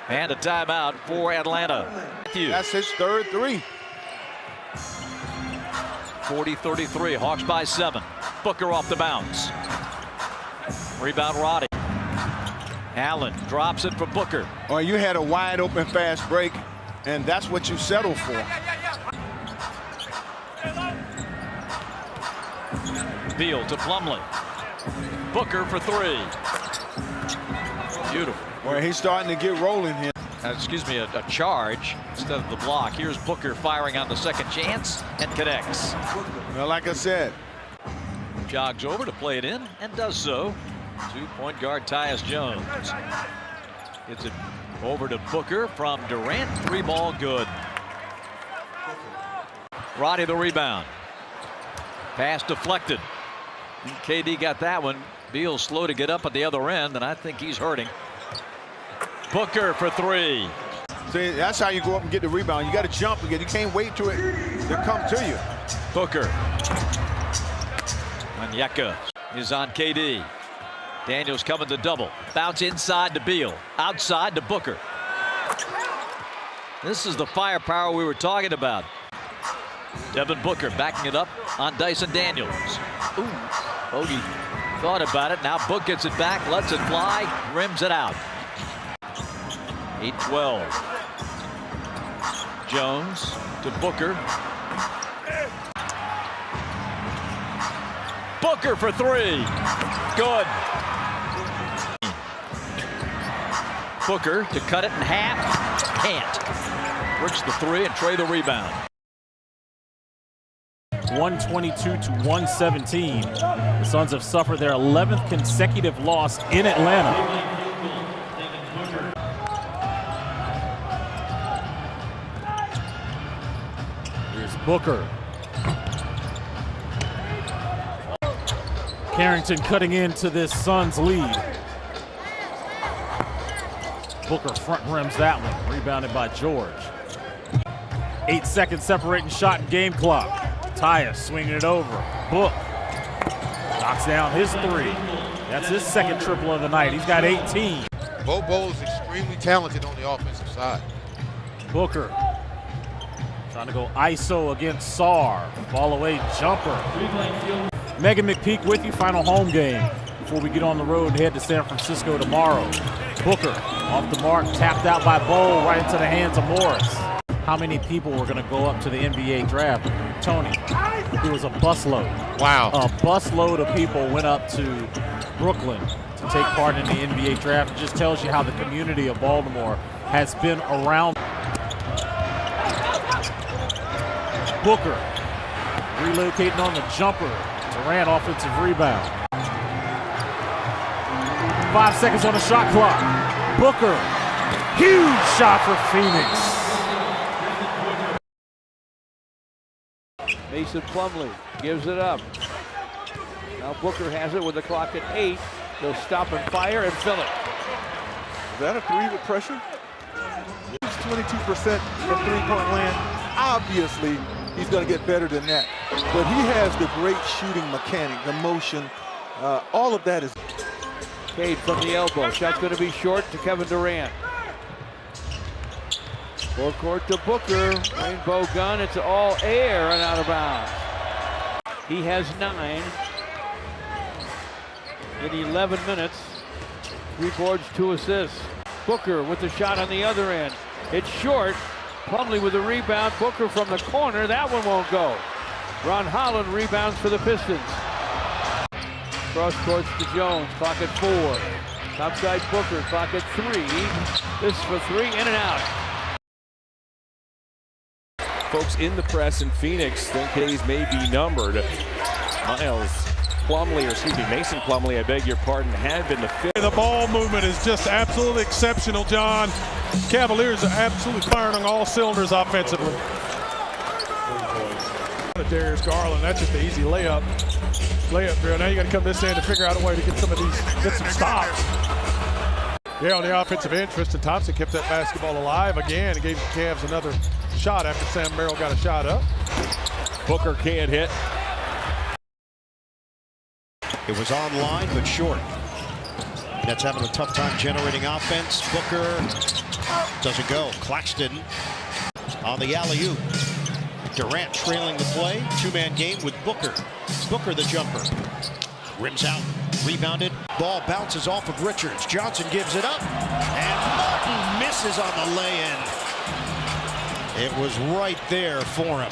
And a timeout for Atlanta. That's his third 3. 40-33. Hawks by 7. Booker off the bounce. Rebound Roddy. Allen drops it for Booker. Well, you had a wide open fast break, and that's what you settle for. Beal to Plumlee. Booker for 3. Beautiful. Well, he's starting to get rolling here. Excuse me, a charge instead of the block. Here's Booker firing on the second chance and connects. Well, like I said. Jogs over to play it in and does so. 2-point guard Tyus Jones. Gets it over to Booker from Durant. 3 ball good. Roddy the rebound. Pass deflected. KD got that one. Beal's slow to get up at the other end, and I think he's hurting. Booker for 3. See, that's how you go up and get the rebound. You got to jump again. You can't wait till it to come to you. Booker. Onyeka is on KD. Daniels coming to double. Bounce inside to Beal. Outside to Booker. This is the firepower we were talking about. Devin Booker backing it up on Dyson Daniels. Ooh, Bogey thought about it. Now Book gets it back, lets it fly, rims it out. 8-12. Jones to Booker. Booker for 3. Good. Booker to cut it in half. Can't. Works the 3 and Trey the rebound. 122 to 117. The Suns have suffered their 11th consecutive loss in Atlanta. Here's Booker. Carrington cutting into this Suns lead. Booker front rims that one, rebounded by George. 8 seconds separating shot and game clock. Tyus swinging it over. Book knocks down his three. That's his second triple of the night. He's got 18. Bobo is extremely talented on the offensive side. Booker trying to go ISO against Sarr. Ball away jumper. Megan McPeak with you, final home game before we get on the road and head to San Francisco tomorrow. Booker off the mark, tapped out by Bowl, right into the hands of Morris. How many people were going to go up to the NBA draft? Tony, it was a busload. Wow. A busload of people went up to Brooklyn to take part in the NBA draft. It just tells you how the community of Baltimore has been around. Booker relocating on the jumper. Durant offensive rebound. 5 seconds on the shot clock. Booker, huge shot for Phoenix. Mason Plumlee gives it up. Now Booker has it with the clock at 8. He'll stop and fire and fill it. Is that a three with pressure? He's 22% from three-point land. Obviously, he's going to get better than that. But he has the great shooting mechanic, the motion. All of that is. Cade from the elbow. Shot's going to be short to Kevin Durant. Full court to Booker. Rainbow gun. It's all air and out of bounds. He has 9 in 11 minutes. 3 boards, 2 assists. Booker with the shot on the other end. It's short. Plumlee with the rebound. Booker from the corner. That one won't go. Ron Holland rebounds for the Pistons. Cross courts to Jones. Clock at 4. Topside Booker. Clock at 3. This for 3. In and out. Folks in the press in Phoenix think days may be numbered. Mason Plumlee, I beg your pardon, had been the fifth. The ball movement is just absolutely exceptional, John. Cavaliers are absolutely firing on all cylinders offensively. Darius Garland, that's just an easy layup drill. Now you got to come this end to figure out a way to get some stops. Yeah, on the offensive end, Tristan Thompson kept that basketball alive again and gave the Cavs another shot after Sam Merrill got a shot up. Booker can't hit. It was online, but short. Nets having a tough time generating offense. Booker doesn't go. Claxton on the alley-oop. Durant trailing the play. Two-man game with Booker. Booker the jumper. Rims out. Rebounded. Ball bounces off of Richards. Johnson gives it up. And Martin misses on the lay-in. It was right there for him.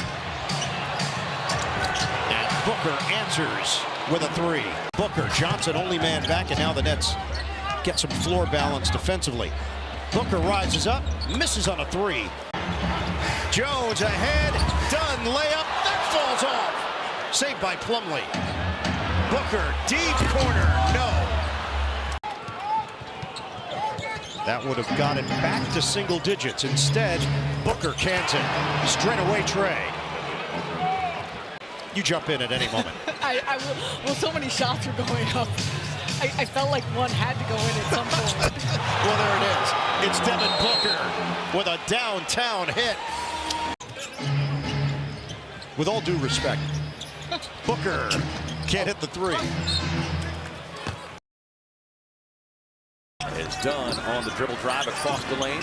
And Booker answers with a 3. Booker, Johnson only man back, and now the Nets get some floor balance defensively. Booker rises up, misses on a 3. Jones ahead, done, layup, that falls off. Saved by Plumlee. Booker, deep corner, no. That would have got it back to single digits. Instead, Booker cans it. Straightaway tray. You jump in at any moment. Well, so many shots were going up. I felt like one had to go in at some point. Well, there it is. It's Devin Booker with a downtown hit. With all due respect, Booker can't hit the 3. Is done on the dribble drive across the lane.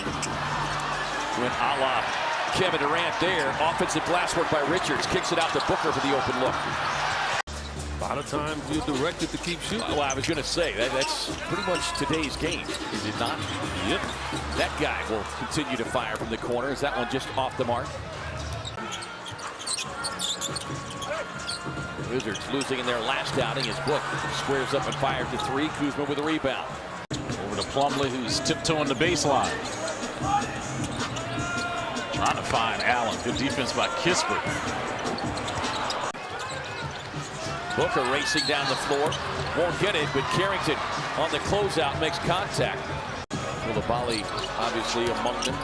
Went a la Kevin Durant there. Offensive blast work by Richards. Kicks it out to Booker for the open look. A lot of times you're directed to keep shooting. Well, I was going to say, that's pretty much today's game, is it not? Yep. That guy will continue to fire from the corner. Is that one just off the mark? Wizards losing in their last outing as Book squares up and fires to 3. Kuzma with a rebound. Over to Plumlee, who's tiptoeing the baseline. Trying to find Allen. Good defense by Kispert. Booker racing down the floor. Won't get it, but Carrington on the closeout makes contact. Well, the volley obviously among them.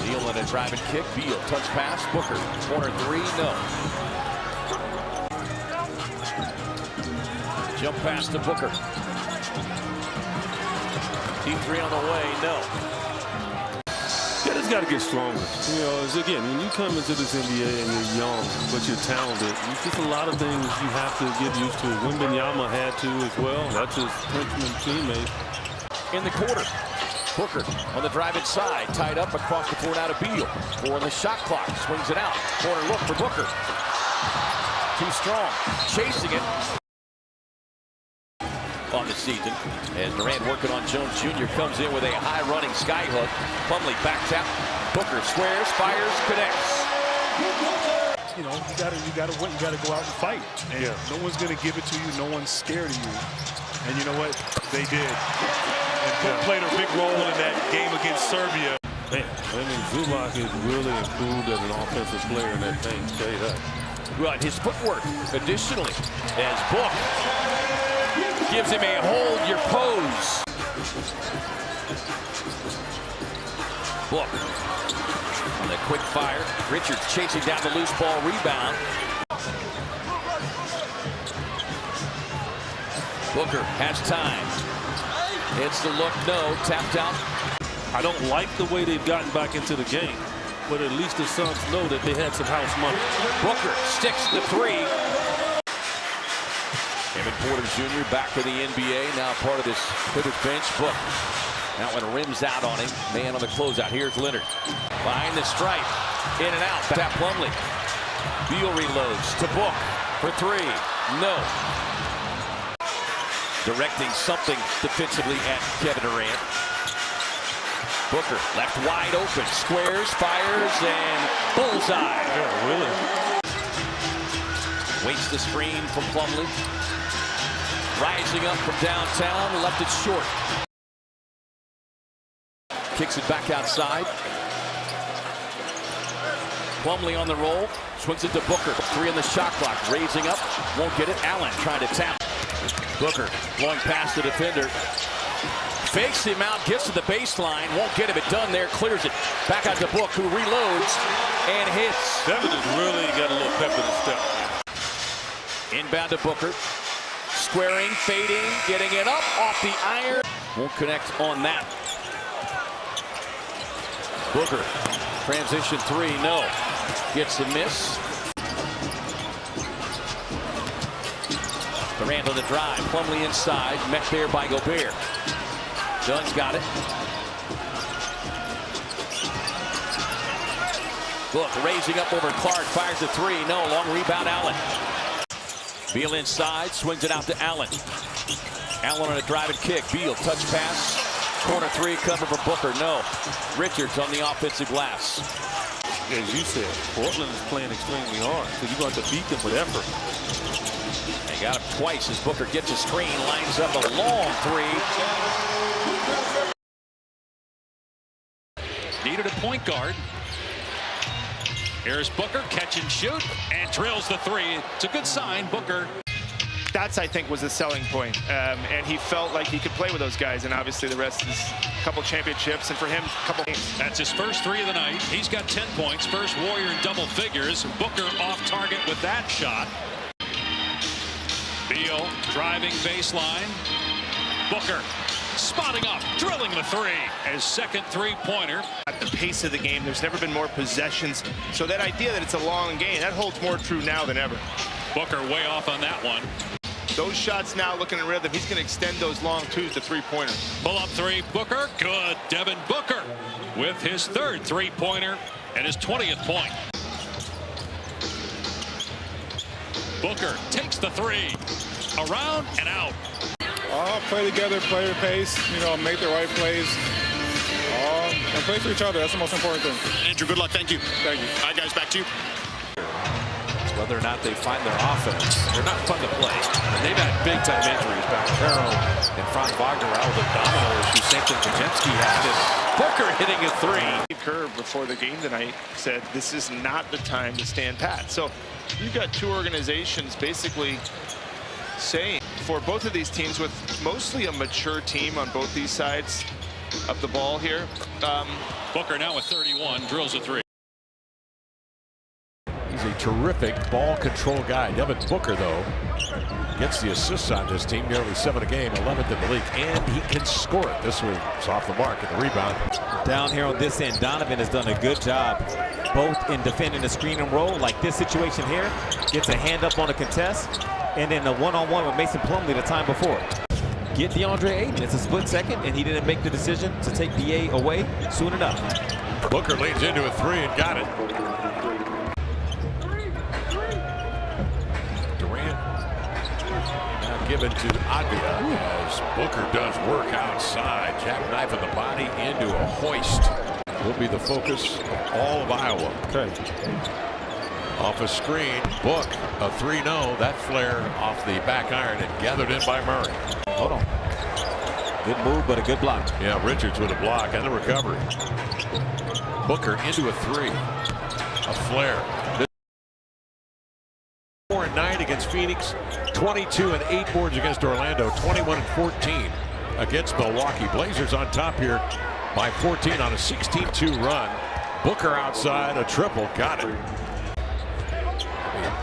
Beal and a driving kick. Beal, touch pass. Booker, corner three, no. Jump pass to Booker. Deep three on the way, no. Yeah, it's got to get stronger. You know, again, when you come into this NBA and you're young, but you're talented, there's just a lot of things you have to get used to. Wembanyama had to as well. That's his henchman teammate. In the quarter, Booker on the drive inside, tied up across the floor now to Beal. 4 on the shot clock, swings it out. Corner look for Booker. Too strong, chasing it. On the season, as Durant working on Jones Jr. comes in with a high running sky hook. Plumlee back tap. Booker squares, fires, connects. You know, you gotta win. You gotta go out and fight. And no one's gonna give it to you. No one's scared of you. And you know what? They did. And Book played a big role in that game against Serbia. Man, I mean, Zubac is really improved as an offensive player in that thing. Tell you that. Right, his footwork. Additionally, as Book gives him a hold your pose. Book on the quick fire. Richards chasing down the loose ball rebound. Booker has time. It's the look, no, tapped out. I don't like the way they've gotten back into the game, but at least the Suns know that they had some house money. Booker sticks the three. Devin Porter Jr. back to the NBA, now part of this Clippers bench. Book. That one rims out on him. Man on the closeout. Here's Leonard. Behind the stripe. In and out. Tap Plumlee. Beal reloads to Book for three. No. Directing something defensively at Kevin Durant. Booker left wide open. Squares, fires, and bullseye. Yeah, really. Waits the screen from Plumlee. Rising up from downtown, left it short. Kicks it back outside. Plumlee on the roll, swings it to Booker. 3 on the shot clock, raising up, won't get it. Allen trying to tap. Booker blowing past the defender. Fakes him out, gets to the baseline, won't get it done there, clears it. Back out to Book, who reloads and hits. Devin has really got a little pep in his step. Inbound to Booker. Squaring, fading, getting it up off the iron. Won't connect on that. Booker, transition three, no. Gets the miss. Durant on the drive, Plumlee inside, met there by Gobert. Dunn's got it. Book raising up over Clark, fires the three, no. Long rebound, Allen. Beal inside, swings it out to Allen. Allen on a driving kick. Beal, touch pass. Corner three, cover for Booker, no. Richards on the offensive glass. As you said, Portland is playing extremely hard, so you're going to have to beat them with effort. They got him twice as Booker gets a screen, lines up a long three. Needed a point guard. Here's Booker, catch and shoot, and drills the three. It's a good sign, Booker. That's, I think, was the selling point. And he felt like he could play with those guys, and obviously the rest is a couple championships, and for him, a couple games. That's his first three of the night. He's got 10 points. First Warrior in double figures. Booker off target with that shot. Beal driving baseline. Booker spotting up, drilling the three. His second three-pointer. At the pace of the game, there's never been more possessions. So that idea that it's a long game, that holds more true now than ever. Booker way off on that one. Those shots now looking in rhythm. He's going to extend those long twos to three-pointers. Pull-up three, Booker, good. Devin Booker with his third three-pointer and his 20th point. Booker takes the three. Around and out. Play together, play your pace, make the right plays, and play for each other. That's the most important thing. Andrew, good luck. Thank you. Thank you. All right, guys, back to you. Whether or not they find their offense, they're not fun to play. And they've had big-time injuries. Baccaro and Franz Wagner out with abdominal issues. Same thing Kajemski had. And Booker hitting a three. Curve before the game tonight said this is not the time to stand pat. So you've got two organizations basically saying for both of these teams, with mostly a mature team on both these sides of the ball here. Booker now with 31, drills a three. he's a terrific ball control guy. Devin Booker, though, gets the assists on this team, nearly 7 a game, 11th in the league, and he can score it. This was off the mark at the rebound. Down here on this end, Donovan has done a good job, both in defending the screen and roll, like this situation here, gets a hand up on a contest, and then a one-on-one with Mason Plumlee the time before. Get DeAndre Ayton. It's a split second, and he didn't make the decision to take DA away soon enough. Booker leads into a three and got it. Durant now given to Advia as Booker does work outside. Jackknife in the body into a hoist. Will be the focus of all of Iowa. Okay. Off a screen, Book, a 3-0. That flare off the back iron and gathered in by Murray. Hold on. Good move, but a good block. Yeah, Richards with a block and the recovery. Booker into a three. A flare. 4 and 9 against Phoenix. 22 and 8 boards against Orlando. 21 and 14 against Milwaukee. Blazers on top here by 14 on a 16-2 run. Booker outside, a triple, got it.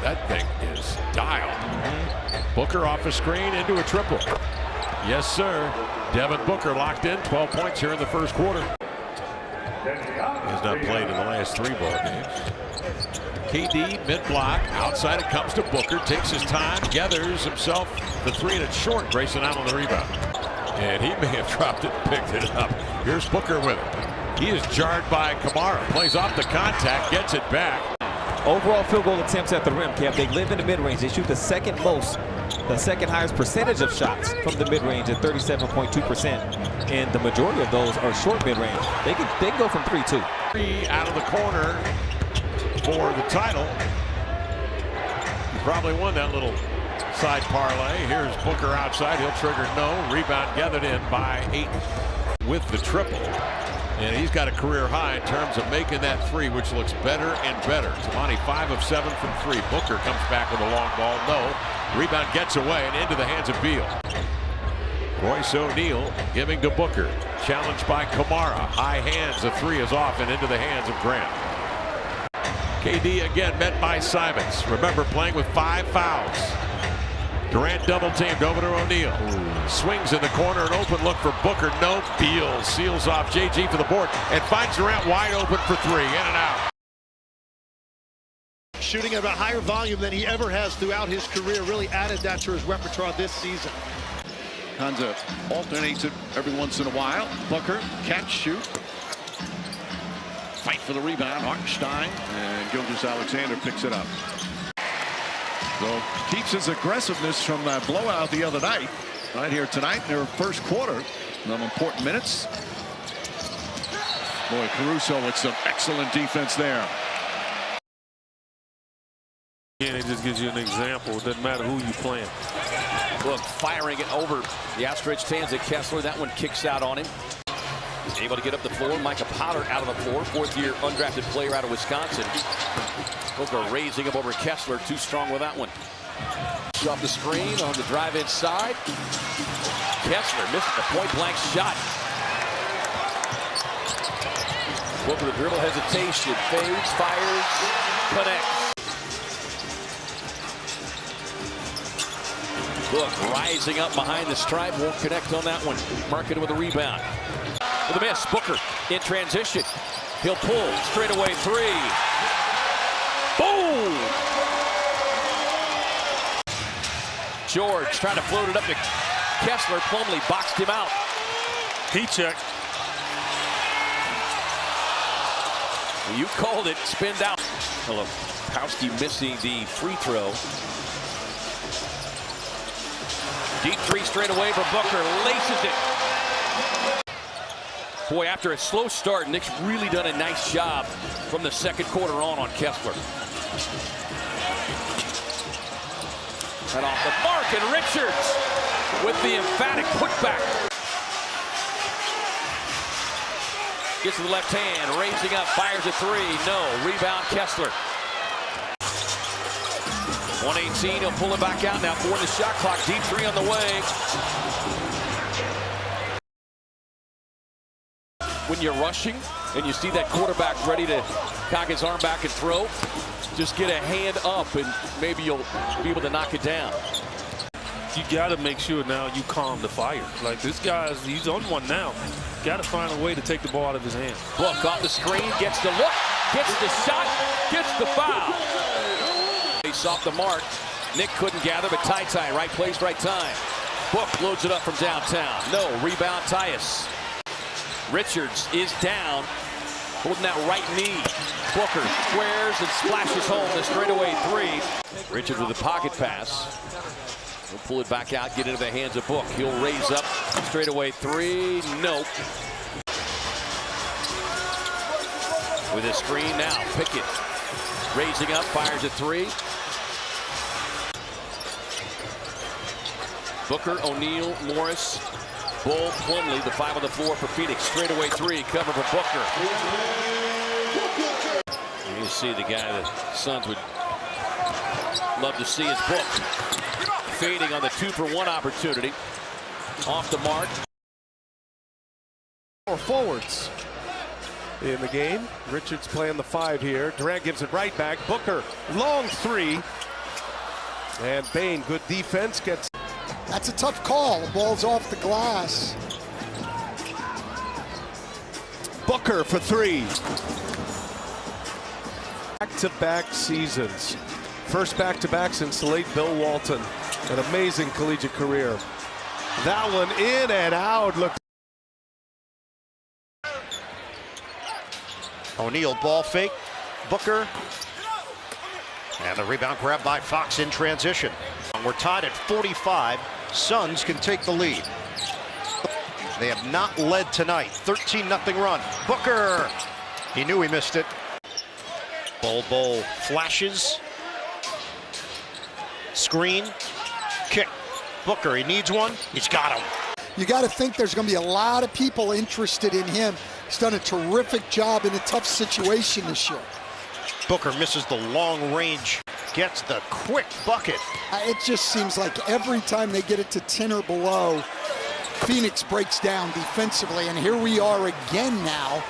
That thing is dialed. Booker off a screen into a triple. Yes, sir. Devin Booker locked in 12 points here in the first quarter. He has not played in the last 3 ball games. KD mid-block. Outside it comes to Booker. Takes his time. Gathers himself the three, and it's short. Grayson out on the rebound. And he may have dropped it and picked it up. Here's Booker with it. He is jarred by Kamara. Plays off the contact. Gets it back. Overall field goal attempts at the rim, Kev. They live in the mid-range. They shoot the second highest percentage of shots from the mid-range at 37.2%. And the majority of those are short mid-range. They can go from 3 too. 3 out of the corner for the title. He probably won that little side parlay. Here's Booker outside. He'll trigger no. Rebound gathered in by Ayton with the triple. And he's got a career high in terms of making that three, which looks better and better. Tamani 5 of 7 from 3. Booker comes back with a long ball. No. Rebound gets away and into the hands of Beal. Royce O'Neal giving to Booker. Challenged by Kamara. High hands. The three is off and into the hands of Grant. KD again met by Simons. Remember, playing with 5 fouls. Durant double teamed over to O'Neal. Swings in the corner, an open look for Booker. No. Beal seals off JG for the board and finds Durant wide open for 3. In and out. Shooting at a higher volume than he ever has throughout his career. Really added that to his repertoire this season. Kanza alternates it every once in a while. Booker, catch, shoot. Fight for the rebound. Hartenstein and Gilgeous-Alexander picks it up. So keeps his aggressiveness from that blowout the other night. Right here tonight in their first quarter. Some important minutes. Boy, Caruso with some excellent defense there. And it just gives you an example. It doesn't matter who you're playing. Look, firing it over the outstretched hands of Kessler. That one kicks out on him. Able to get up the floor. Micah Potter out of the floor. 4th-year undrafted player out of Wisconsin. Booker raising him over Kessler. Too strong with that one. Off the screen on the drive inside. Kessler missing the point-blank shot. Booker, the dribble hesitation. Fades, fires, connects. Book rising up behind the stripe. Won't connect on that one. Markin with a rebound. With a miss. Booker in transition. He'll pull. Straightaway 3. Boom! George trying to float it up to Kessler. Plumlee boxed him out. Heat check. You called it. Spinned out. Hello. Powski missing the free throw. Deep 3 straight away for Booker. Laces it. Boy, after a slow start, Nick's really done a nice job from the second quarter on Kessler. And off the mark, and Richards with the emphatic putback. Gets to the left hand, raising up, fires a three. No. Rebound, Kessler. 118, he'll pull it back out now. 4 in the shot clock. Deep three on the way. When you're rushing and you see that quarterback ready to cock his arm back and throw, just get a hand up and maybe you'll be able to knock it down. You got to make sure now you calm the fire. Like this guy's, he's on one now. Got to find a way to take the ball out of his hands. Book off the screen, gets the look, gets the shot, gets the foul. He's off the mark. Nick couldn't gather, but Ty, right place, right time. Book loads it up from downtown. No, rebound, Tyus. Richards is down, holding that right knee. Booker squares and splashes home the straightaway three. Richards with a pocket pass. He'll pull it back out, get into the hands of Book. He'll raise up, straightaway three, nope. With a screen now, Pickett raising up, fires a three. Booker, O'Neal, Morris, Bull, Plumlee, the 5 on the floor for Phoenix. Straightaway three, cover for Booker. You see the guy the Suns would love to see is Book. Fading on the 2-for-1 opportunity. Off the mark. Or forwards in the game. Richards playing the 5 here. Durant gives it right back. Booker, long three. And Bane, good defense, gets. That's a tough call. The ball's off the glass. Booker for three. Back-to-back seasons. First back-to-back since the late Bill Walton. An amazing collegiate career. That one in and out. Look. O'Neal ball fake. Booker. And the rebound grab by Fox in transition. We're tied at 45. Suns can take the lead. They have not led tonight. 13-0 run. Booker. He knew he missed it. Bol flashes. Screen. Kick. Booker, he needs one. He's got him. You got to think there's going to be a lot of people interested in him. He's done a terrific job in a tough situation this year. Booker misses the long range. Gets the quick bucket. It just seems like every time they get it to 10 or below, Phoenix breaks down defensively, and here we are again now.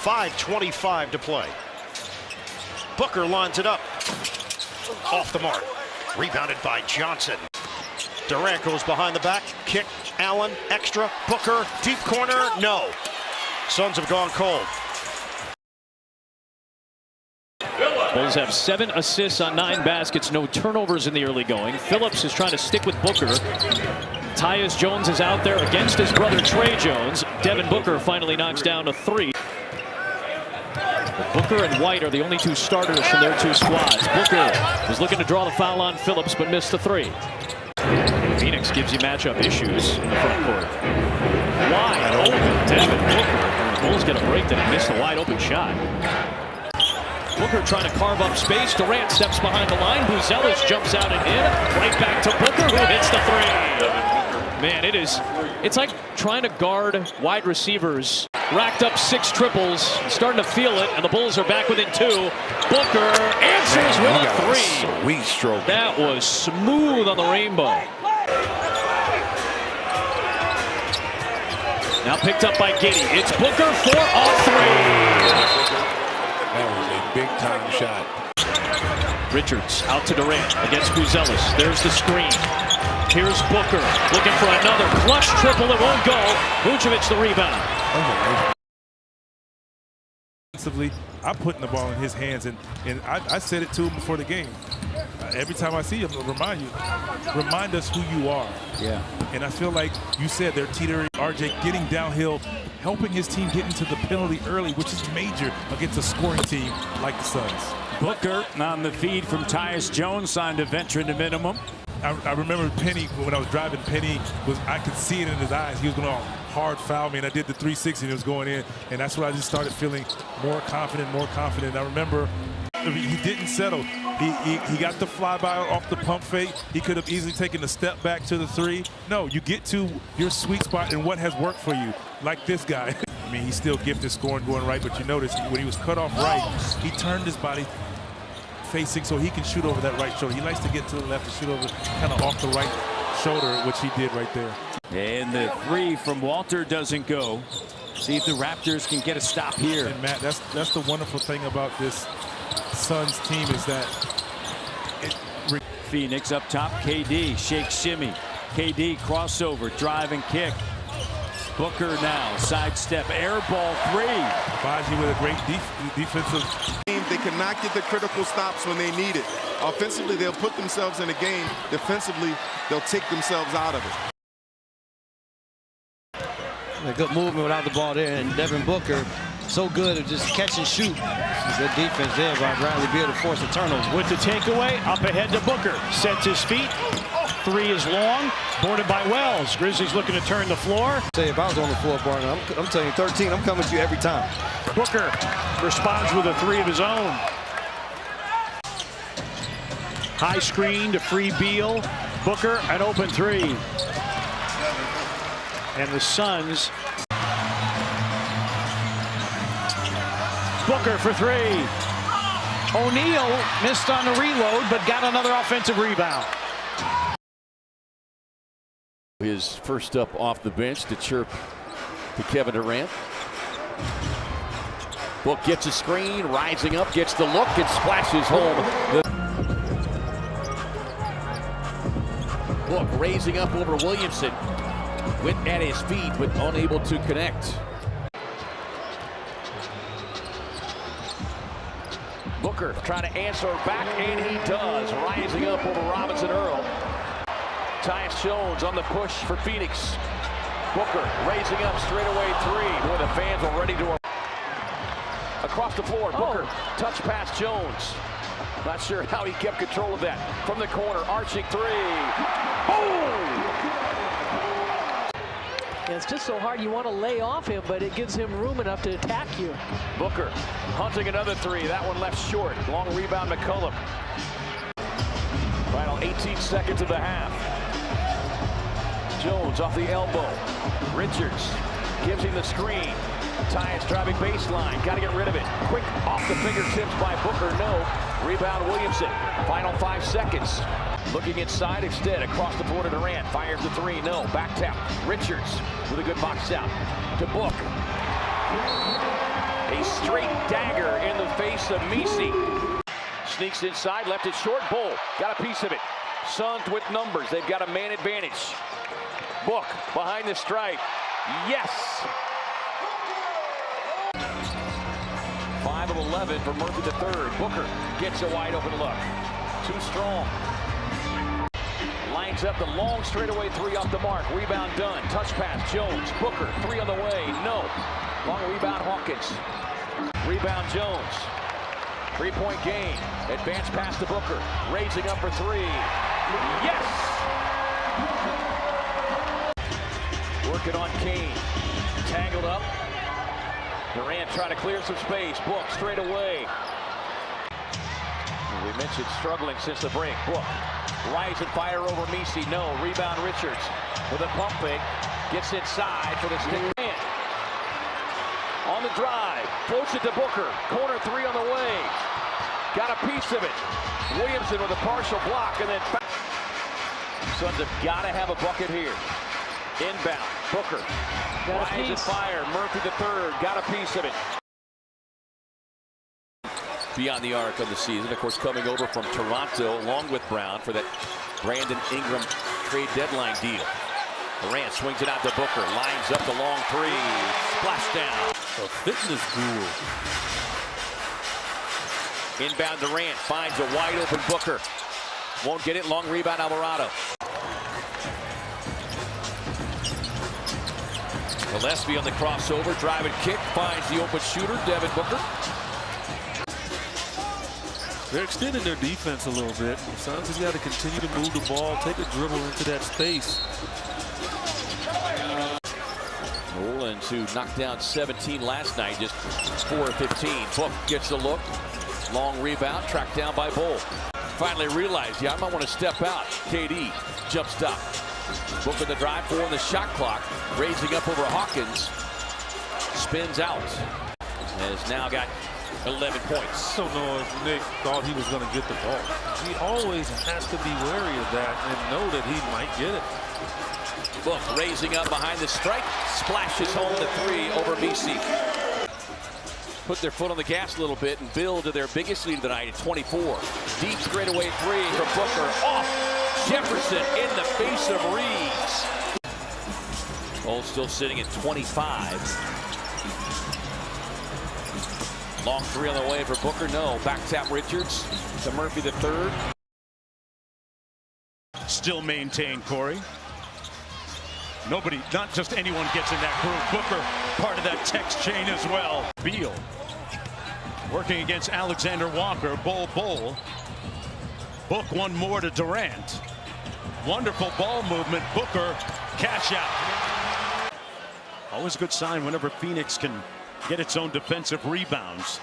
5:25 to play. Booker lines it up. Off the mark. Rebounded by Johnson. Durant goes behind the back. Kick. Allen. Extra. Booker. Deep corner. No. Suns have gone cold. Bulls have 7 assists on 9 baskets, no turnovers in the early going. Phillips is trying to stick with Booker. Tyus Jones is out there against his brother Trey Jones. Devin Booker finally knocks down a 3. Booker and White are the only 2 starters from their 2 squads. Booker was looking to draw the foul on Phillips, but missed the 3. Phoenix gives you matchup issues in the front court. Wide open, Devin Booker. The Bulls get a break that he missed a wide open shot. Booker trying to carve up space. Durant steps behind the line. Buzelis jumps out and in. Right back to Booker, who hits the 3. Man, it's like trying to guard wide receivers. Racked up 6 triples, starting to feel it, and the Bulls are back within 2. Booker answers with a 3. Sweet stroke. That was smooth on the rainbow. Now picked up by Giddey. It's Booker for a 3. That was a big-time shot. Richards out to Durant against Buzelis. There's the screen. Here's Booker looking for another clutch triple. It won't go. Vucevic the rebound. Offensively, I'm putting the ball in his hands, and I said it to him before the game. Every time I see him, remind us who you are. Yeah. And I feel like you said they're teetering. RJ getting downhill, helping his team get into the penalty early, which is major against a scoring team like the Suns. Booker on the feed from Tyus Jones, signed a veteran to minimum. I remember Penny, when I was driving, I could see it in his eyes. He was going to hard foul me, and I did the 360 and it was going in. And that's when I just started feeling more confident. I remember he didn't settle. He got the flyby off the pump fake. He could have easily taken a step back to the 3. No, you get to your sweet spot and what has worked for you, like this guy. mean, he's still gifted scoring going right, but you notice when he was cut off right, he turned his body facing so he can shoot over that right shoulder. He likes to get to the left and shoot over kind of off the right shoulder, which he did right there. And the three from Walter doesn't go. See if the Raptors can get a stop here. And Matt, that's the wonderful thing about this Suns team is that Phoenix up top, KD, shake shimmy. KD crossover, drive and kick. Booker now, sidestep, air ball three. Baji with a great defensive. They cannot get the critical stops when they need it. Offensively, they'll put themselves in a game. Defensively, they'll take themselves out of it. A good movement without the ball there, and Devin Booker so good at just catch and shoot. Good defense there by Bradley Beal to force a turnover. With the takeaway, up ahead to Booker. Sets his feet. Three is long. Boarded by Wells. Grizzlies looking to turn the floor. Say if I was on the floor, Barner, I'm telling you, 13, I'm coming to you every time. Booker responds with a three of his own. High screen to free Beal. Booker, an open three. And the Suns. Booker for three. O'Neal missed on the reload, but got another offensive rebound. His first up off the bench to chirp to Kevin Durant. Book gets a screen, rising up, gets the look, and splashes home. Book raising up over Williamson. Went at his feet, but unable to connect. Booker trying to answer back, and he does. Rising up over Robinson Earl. Tyus Jones on the push for Phoenix. Booker raising up straightaway three. Boy, the fans are ready to... Across the floor, Booker, touch pass Jones. Not sure how he kept control of that. From the corner, arching three. Oh! Yeah, it's just so hard. You want to lay off him, but it gives him room enough to attack you. Booker hunting another three. That one left short. Long rebound, McCollum. Final 18 seconds of the half. Jones off the elbow. Richards gives him the screen. Tyus driving baseline. Got to get rid of it. Quick off the fingertips by Booker. No. Rebound Williamson. Final 5 seconds. Looking inside instead. Across the floor to Durant. Fires the three. No. Back tap. Richards with a good box out. To Book. A straight dagger in the face of Misi. Sneaks inside. Left it short. Bull. Got a piece of it. Suns with numbers. They've got a man advantage. Book behind the stripe. Yes. 5 of 11 for Murphy the third. Booker gets a wide open look. Too strong. Lines up the long straightaway three off the mark. Rebound done. Touch pass Jones. Booker three on the way. No. Long rebound Hawkins. Rebound Jones. 3-point game. Advance pass to Booker. Raising up for three. Yes. Working on Kane. Tangled up. Durant trying to clear some space. Book straight away. We mentioned struggling since the break. Book. Rise and fire over Misi. No. Rebound Richards with a pump fake. Gets inside for the stick man. On the drive. Floats it to Booker. Corner three on the way. Got a piece of it. Williamson with a partial block and then Suns have got to have a bucket here. Inbound. Booker. Rise and fire. Murphy the third. Got a piece of it. Beyond the arc of the season. Of course, coming over from Toronto along with Brown for that Brandon Ingram trade deadline deal. Durant swings it out to Booker. Lines up the long three. Splash down. A fitness guru. Inbound Durant finds a wide open Booker. Won't get it. Long rebound Alvarado. Gillespie on the crossover, drive and kick, finds the open shooter, Devin Booker. They're extending their defense a little bit. The Suns has got to continue to move the ball, take a dribble into that space. Nolan to knock down 17 last night, just 4 of 15. Book gets the look, long rebound, tracked down by Bull. Finally realized, yeah, I might want to step out. KD, jump stop. Book in the drive, 4 on the shot clock, raising up over Hawkins. spins out. Has now got 11 points. I don't know if Nick thought he was going to get the ball. He always has to be wary of that and know that he might get it. Book raising up behind the strike, splashes home the 3 over BC. Put their foot on the gas a little bit and build to their biggest lead tonight at 24. Deep straightaway 3 from Booker. Off Jefferson in the face of Reeves. Ball still sitting at 25. Long 3 on the way for Booker. No. Back tap Richards to Murphy the 3rd. Still maintained, Corey. Nobody, not just anyone gets in that group. Booker, part of that text chain as well. Beal working against Alexander Walker. Bull. Book one more to Durant. Wonderful ball movement. Booker, cash out. Always a good sign whenever Phoenix can get its own defensive rebounds.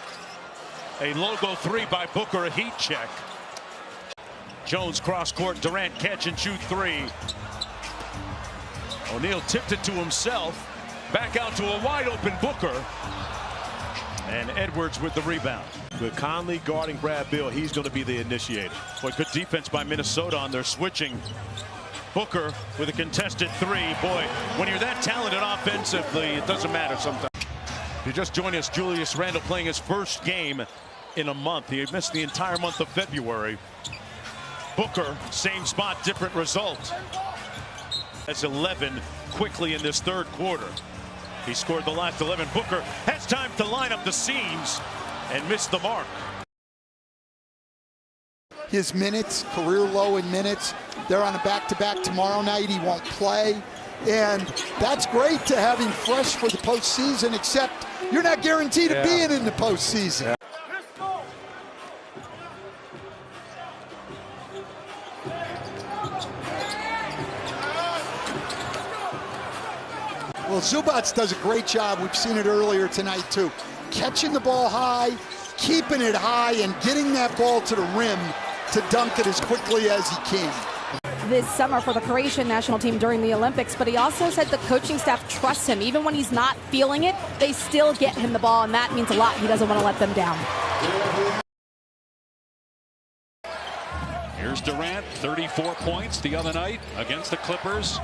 A logo 3 by Booker, a heat check. Jones cross court, Durant catch and shoot 3. O'Neal tipped it to himself. Back out to a wide open Booker. And Edwards with the rebound. With Conley guarding Brad Beal, he's going to be the initiator. Boy, good defense by Minnesota on their switching. Booker with a contested 3. Boy, when you're that talented offensively, it doesn't matter sometimes. If you just joined us, Julius Randle playing his first game in a month. He missed the entire month of February. Booker, same spot, different result. That's 11 quickly in this 3rd quarter. He scored the last 11. Booker has time to line up the seams and miss the mark. His minutes, career low in minutes. They're on a back-to-back tomorrow night. He won't play. And that's great to have him fresh for the postseason, except you're not guaranteed of being in the postseason. Well, Zubats does a great job. We've seen it earlier tonight, too. Catching the ball high, keeping it high, and getting that ball to the rim to dunk it as quickly as he can. This summer for the Croatian national team during the Olympics, but he also said the coaching staff trusts him. Even when he's not feeling it, they still get him the ball, and that means a lot. He doesn't want to let them down. Here's Durant, 34 points the other night against the Clippers.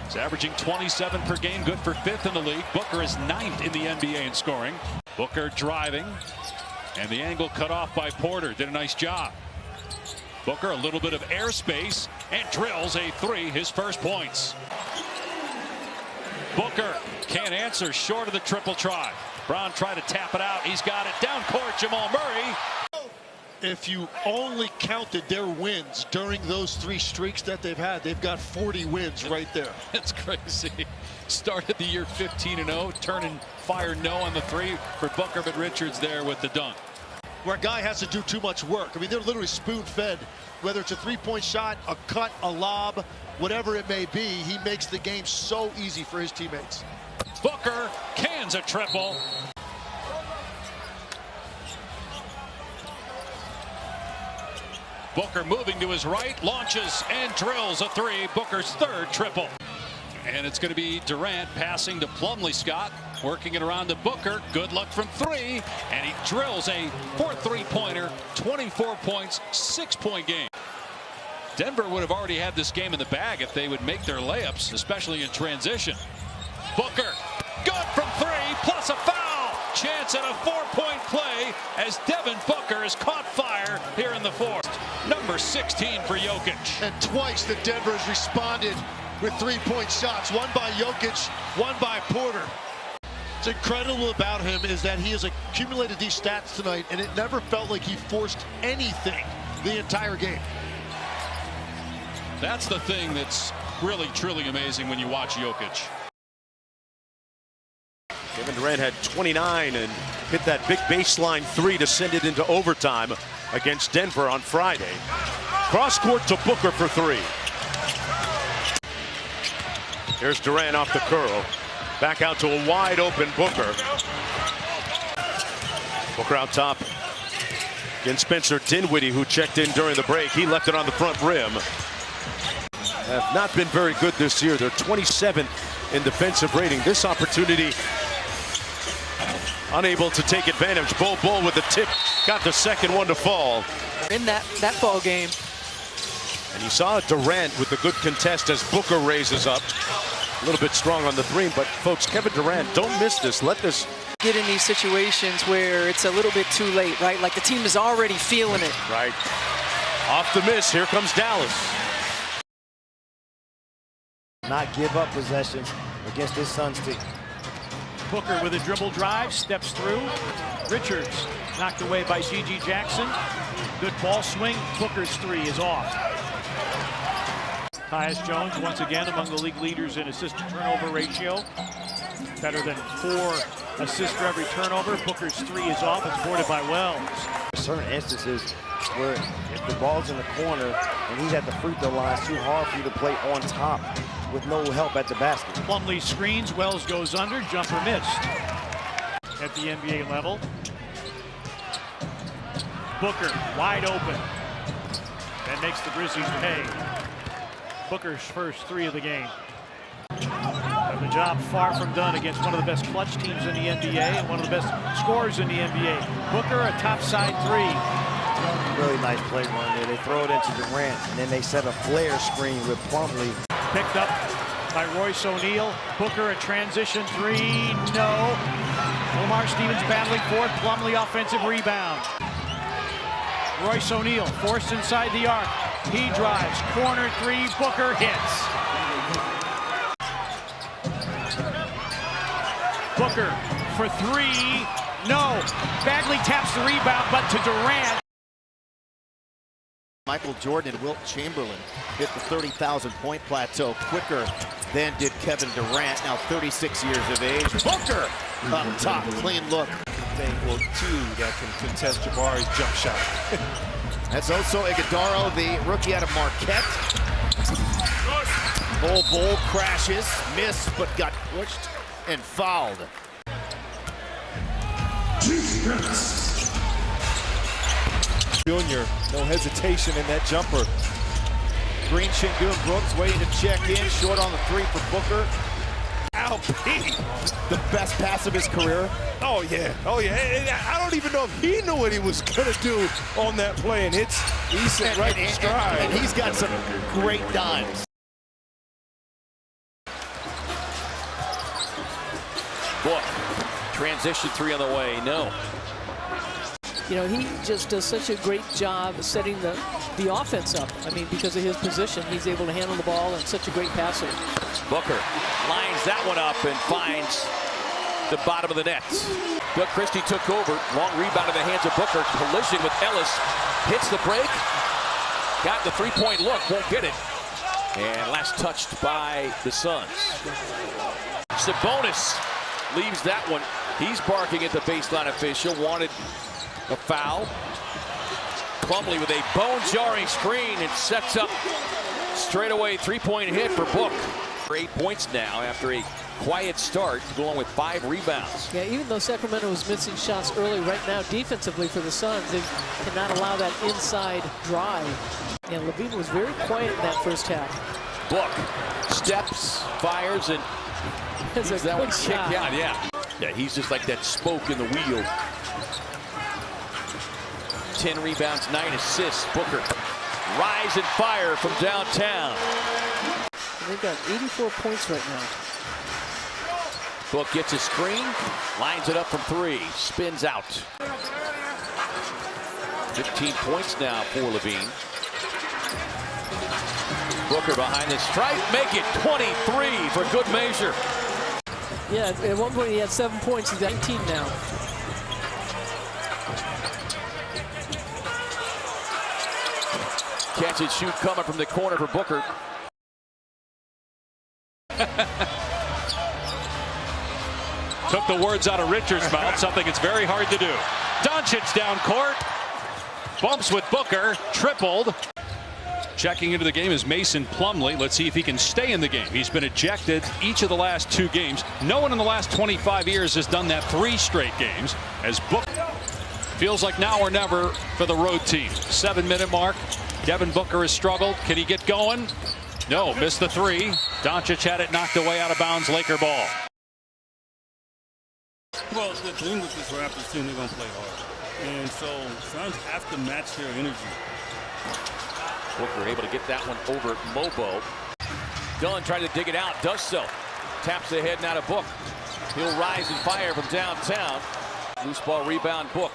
He's averaging 27 per game, good for 5th in the league. Booker is 9th in the NBA in scoring. Booker driving, and the angle cut off by Porter. Did a nice job. Booker, a little bit of airspace, and drills a 3, his first points. Booker can't answer, short of the triple try. Brown tried to tap it out. He's got it. Down court, Jamal Murray. If you only counted their wins during those 3 streaks that they've had, they've got 40 wins right there. That's crazy. Started the year 15-0, turning fire no on the 3 for Booker, but Richards there with the dunk. Where a guy has to do too much work. I mean, they're literally spoon-fed. Whether it's a 3-point shot, a cut, a lob, whatever it may be, he makes the game so easy for his teammates. Booker cans a triple. Booker moving to his right, launches and drills a 3. Booker's 3rd triple. And it's going to be Durant passing to Plumlee. Scott working it around to Booker. Good luck from 3. And he drills a 4th 3-pointer. 24 points, 6-point game. Denver would have already had this game in the bag if they would make their layups, especially in transition. Booker, good from 3, plus a foul. Chance at a 4-point play as Devin Booker has caught fire here in the 4th. Number 16 for Jokic. And twice the Denver has responded with 3-point shots. One by Jokic, one by Porter. What's incredible about him is that he has accumulated these stats tonight, and it never felt like he forced anything the entire game. That's the thing that's really, truly amazing when you watch Jokic. Kevin Durant had 29 and hit that big baseline 3 to send it into overtime against Denver on Friday. Cross court to Booker for 3. Here's Durant off the curl. Back out to a wide open Booker. Booker out top against Spencer Dinwiddie, who checked in during the break. He left it on the front rim. Have not been very good this year. They're 27th in defensive rating. This opportunity unable to take advantage. Bull with the tip, got the second one to fall. In that ball game. And you saw Durant with the good contest as Booker raises up. A little bit strong on the three, but folks, Kevin Durant, don't miss this. Let this Get in these situations where it's a little bit too late, right? Like the team is already feeling it. Right. Off the miss, here comes Dallas. Not give up possessions against this Suns team. Booker with a dribble drive, steps through. Richards knocked away by G.G. Jackson. Good ball swing. Booker's three is off. Tyus Jones once again among the league leaders in assist to turnover ratio. Better than 4 assists for every turnover. Booker's three is off. It's boarded by Wells. Certain instances where if the ball's in the corner and he's at the free throw line, it's too hard for you to play on top with no help at the basket. Plumlee screens. Wells goes under. Jumper missed. At the NBA level. Booker wide open. That makes the Grizzlies pay. Booker's first three of the game. But the job far from done against one of the best clutch teams in the NBA and one of the best scorers in the NBA. Booker, a topside three. Really nice play run there. They throw it into Durant, and then they set a flare screen with Plumlee. Picked up by Royce O'Neal. Booker, a transition three. No. Omar Stevens battling for it. Plumlee offensive rebound. Royce O'Neal forced inside the arc. He drives. Corner three. Booker hits. Booker for three. No. Bagley taps the rebound, but to Durant. Michael Jordan and Wilt Chamberlain hit the 30,000 point plateau quicker than did Kevin Durant, now 36 years of age. Booker up top, clean look. Or two that can contest Jabari's jump shot. That's also Iguodaro, the rookie out of Marquette. Bol crashes, missed, but got pushed and fouled. Junior, no hesitation in that jumper. Green, Shingun, Brooks waiting to check in. Short on the three for Booker. LP, the best pass of his career. Oh yeah, oh yeah. And I don't even know if he knew what he was gonna do on that play, and he's right in stride. And he's got some great dimes. Book, transition three on the way, no. You know, he just does such a great job setting the offense up. I mean, because of his position, he's able to handle the ball and such a great passer. Booker lines that one up and finds the bottom of the net. Doug Christie took over. Long rebound in the hands of Booker. Collision with Ellis. Hits the break. Got the three-point look. Won't get it. And last touched by the Suns. Sabonis leaves that one. He's barking at the baseline official. Wanted a foul. Plumlee with a bone-jarring screen and sets up straightaway three-point hit for Book. 8 points now after a quiet start, along with 5 rebounds. Yeah, even though Sacramento was missing shots early, right now defensively for the Suns, they cannot allow that inside drive. And Levine was very quiet in that first half. Book steps, fires, and That's that a one good kicked shot. out. Yeah, he's just like that spoke in the wheel. 10 rebounds, 9 assists. Booker rise and fire from downtown. They've got 84 points right now. Book gets a screen, lines it up from 3, spins out. 15 points now for Levine. Booker behind the stripe, make it 23 for good measure. Yeah, at one point he had 7 points. He's got 19 now. Catch and shoot coming from the corner for Booker. Took the words out of Richards' mouth, something it's very hard to do. Doncic down court. Bumps with Booker, tripled. Checking into the game is Mason Plumlee. Let's see if he can stay in the game. He's been ejected each of the last 2 games. No one in the last 25 years has done that 3 straight games. As Book feels like now or never for the road team. 7-minute mark. Devin Booker has struggled. Can he get going? No, missed the 3. Doncic had it knocked away out of bounds. Laker ball. Well, the thing with this Raptors team, they're going to play hard. And so Suns have to match their energy. Booker able to get that one over Mobo. Dunn trying to dig it out, does so. Taps ahead now to Book. He'll rise and fire from downtown. Loose ball rebound, Book.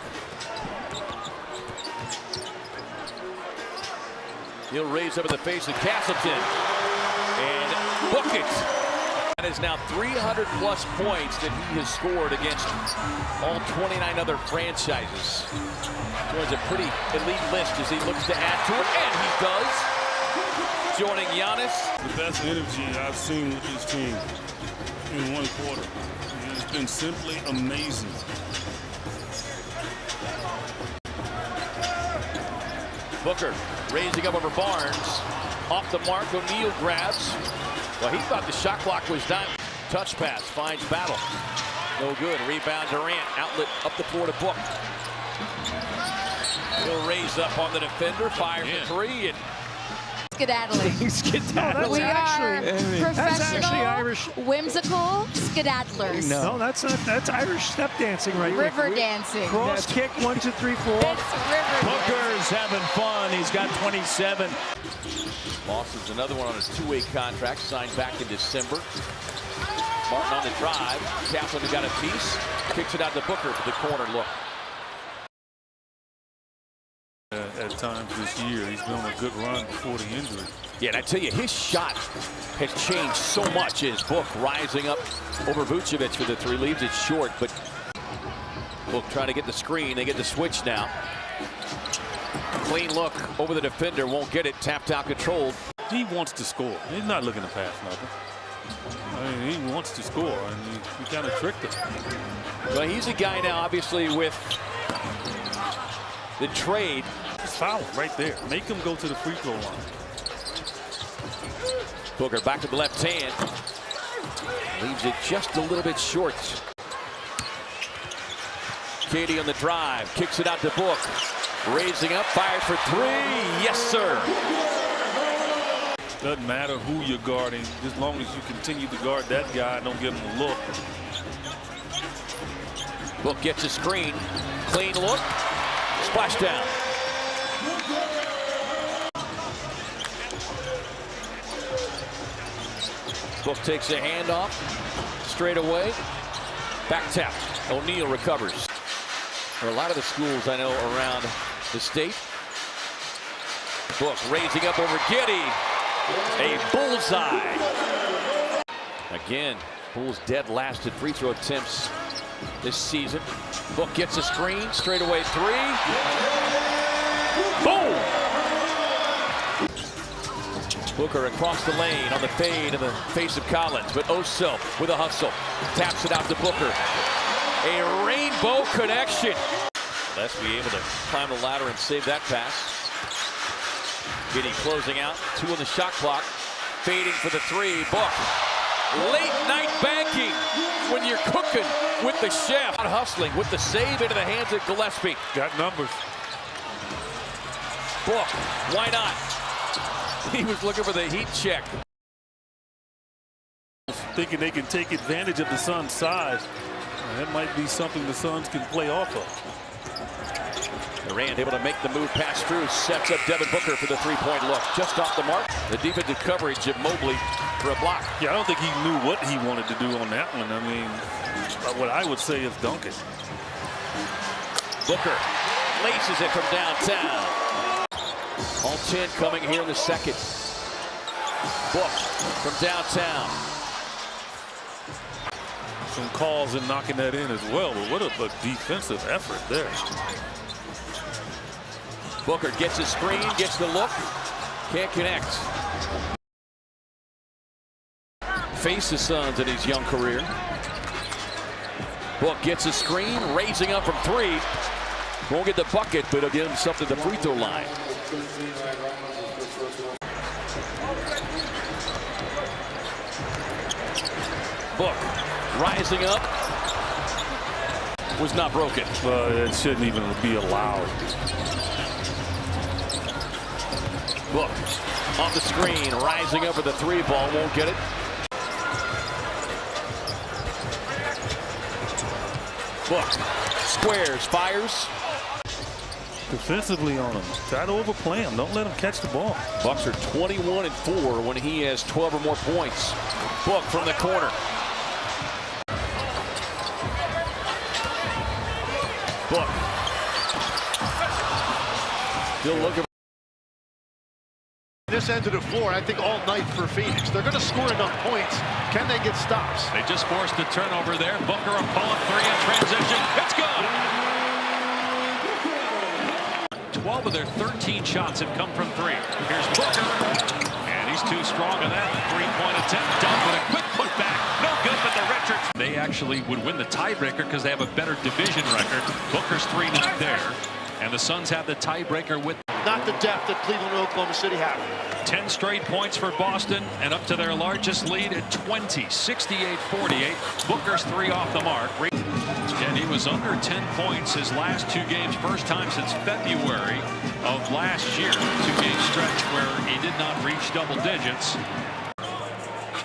He'll raise up in the face of Castleton. And book it. That is now 300-plus points that he has scored against all 29 other franchises. Joins a pretty elite list as he looks to add to it, and he does. Joining Giannis. The best energy I've seen with this team in one quarter. It's been simply amazing. Booker raising up over Barnes. Off the mark, O'Neal grabs. Well, he thought the shot clock was done. Touch pass, finds Battle. No good. Rebound Durant. Outlet up the floor to Book. He'll raise up on the defender. Fires for three. And Skedaddling. Skedaddling. We are professional, Irish. whimsical skedaddlers. No, that's not. That's Irish step dancing right River there. dancing. Cross kick, 1, 2, 3, 4. It's river Booker's having fun. He's got 27. Lawson's another one on a two-way contract, signed back in December. Martin on the drive. Kaplan got a piece. Kicks it out to Booker for the corner look. At times this year, he's been on a good run before the injury. Yeah, and I tell you, his shot has changed so much as Book rising up over Vucevic for the three. Leaves it short, but Book trying to get the screen. They get the switch now. Clean look over the defender, won't get it. Tapped out, controlled. He wants to score. He's not looking to pass nothing. I mean, he wants to score, and he kind of tricked him. Well, he's a guy now, obviously, with the trade. Just foul him right there. Make him go to the free throw line. Booker back to the left hand. Leaves it just a little bit short. Katie on the drive. Kicks it out to Book. Raising up, fires for three. Yes, sir. Doesn't matter who you're guarding, as long as you continue to guard that guy, don't give him a look. Book gets a screen. Clean look. Splash down. Book takes a handoff. Straight away. Back tap. O'Neal recovers. For a lot of the schools I know around the state. Book raising up over Giddey. A bullseye. Again, Bulls dead last at free throw attempts this season. Book gets a screen, straight away three. Boom! Booker across the lane on the fade in the face of Collins, but Oso with a hustle. Taps it out to Booker. A rainbow connection. Let's be able to climb the ladder and save that pass. Giddey closing out, 2 on the shot clock. Fading for the three, Book. Late night banking when you're cooking with the chef. Hustling with the save into the hands of Gillespie. Got numbers. Book, why not? He was looking for the heat check. Thinking they can take advantage of the Suns' size. That might be something the Suns can play off of. Durant able to make the move past Strus, sets up Devin Booker for the three-point look. Just off the mark. The defensive coverage of Mobley for a block. Yeah, I don't think he knew what he wanted to do on that one. I mean, what I would say is dunk it. Booker laces it from downtown. All 10 coming here in the second. Book from downtown. Some calls and knocking that in as well, but what a defensive effort there. Booker gets his screen, gets the look, can't connect. Face the Suns in his young career. Book gets a screen, raising up from three. Won't get the bucket, but it'll get him something to the free throw line. Book rising up. Was not broken. It shouldn't even be allowed. Book off the screen, rising over the three ball, won't get it. Book squares, fires. Defensively on him. Try to overplay him. Don't let him catch the ball. Bucks are 21-4 when he has 12 or more points. Book from the corner. Book. Still looking. This end of the floor, I think, all night for Phoenix. They're going to score enough points. Can they get stops? They just forced the turnover there. Booker a pull-up three in transition. It's good. 12 of their 13 shots have come from three. Here's Booker, and he's too strong on that three-point attempt. Done with a quick putback. No good, but the Richards. They actually would win the tiebreaker because they have a better division record. Booker's three not there, and the Suns have the tiebreaker with. Not the depth that Cleveland and Oklahoma City have. 10 straight points for Boston, and up to their largest lead at 20, 68-48. Booker's three off the mark. And he was under 10 points his last two games, first time since February of last year. Two-game stretch where he did not reach double digits.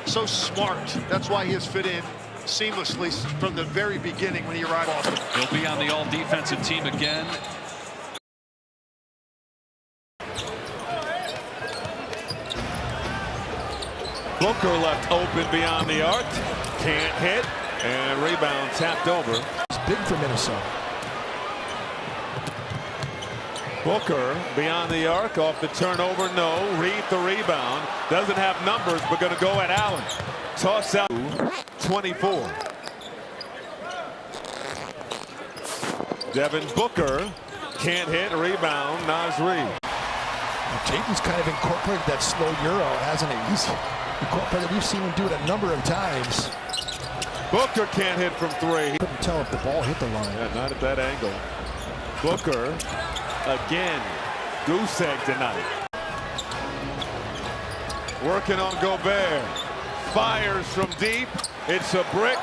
So smart. That's why he has fit in seamlessly from the very beginning when he arrived. He'll be on the all-defensive team again. Booker left open beyond the arc. Can't hit. And rebound tapped over. It's big for Minnesota. Booker beyond the arc. Off the turnover. No. Reed the rebound. Doesn't have numbers, but going to go at Allen. Toss out. 24. Devin Booker. Can't hit. Rebound. Naz Reed. Tatum's kind of incorporated that slow Euro, hasn't he? He's incorporated. We've seen him do it a number of times. Booker can't hit from three. Couldn't tell if the ball hit the line. Yeah, not at that angle. Booker again. Goose egg tonight. Working on Gobert. Fires from deep. It's a brick.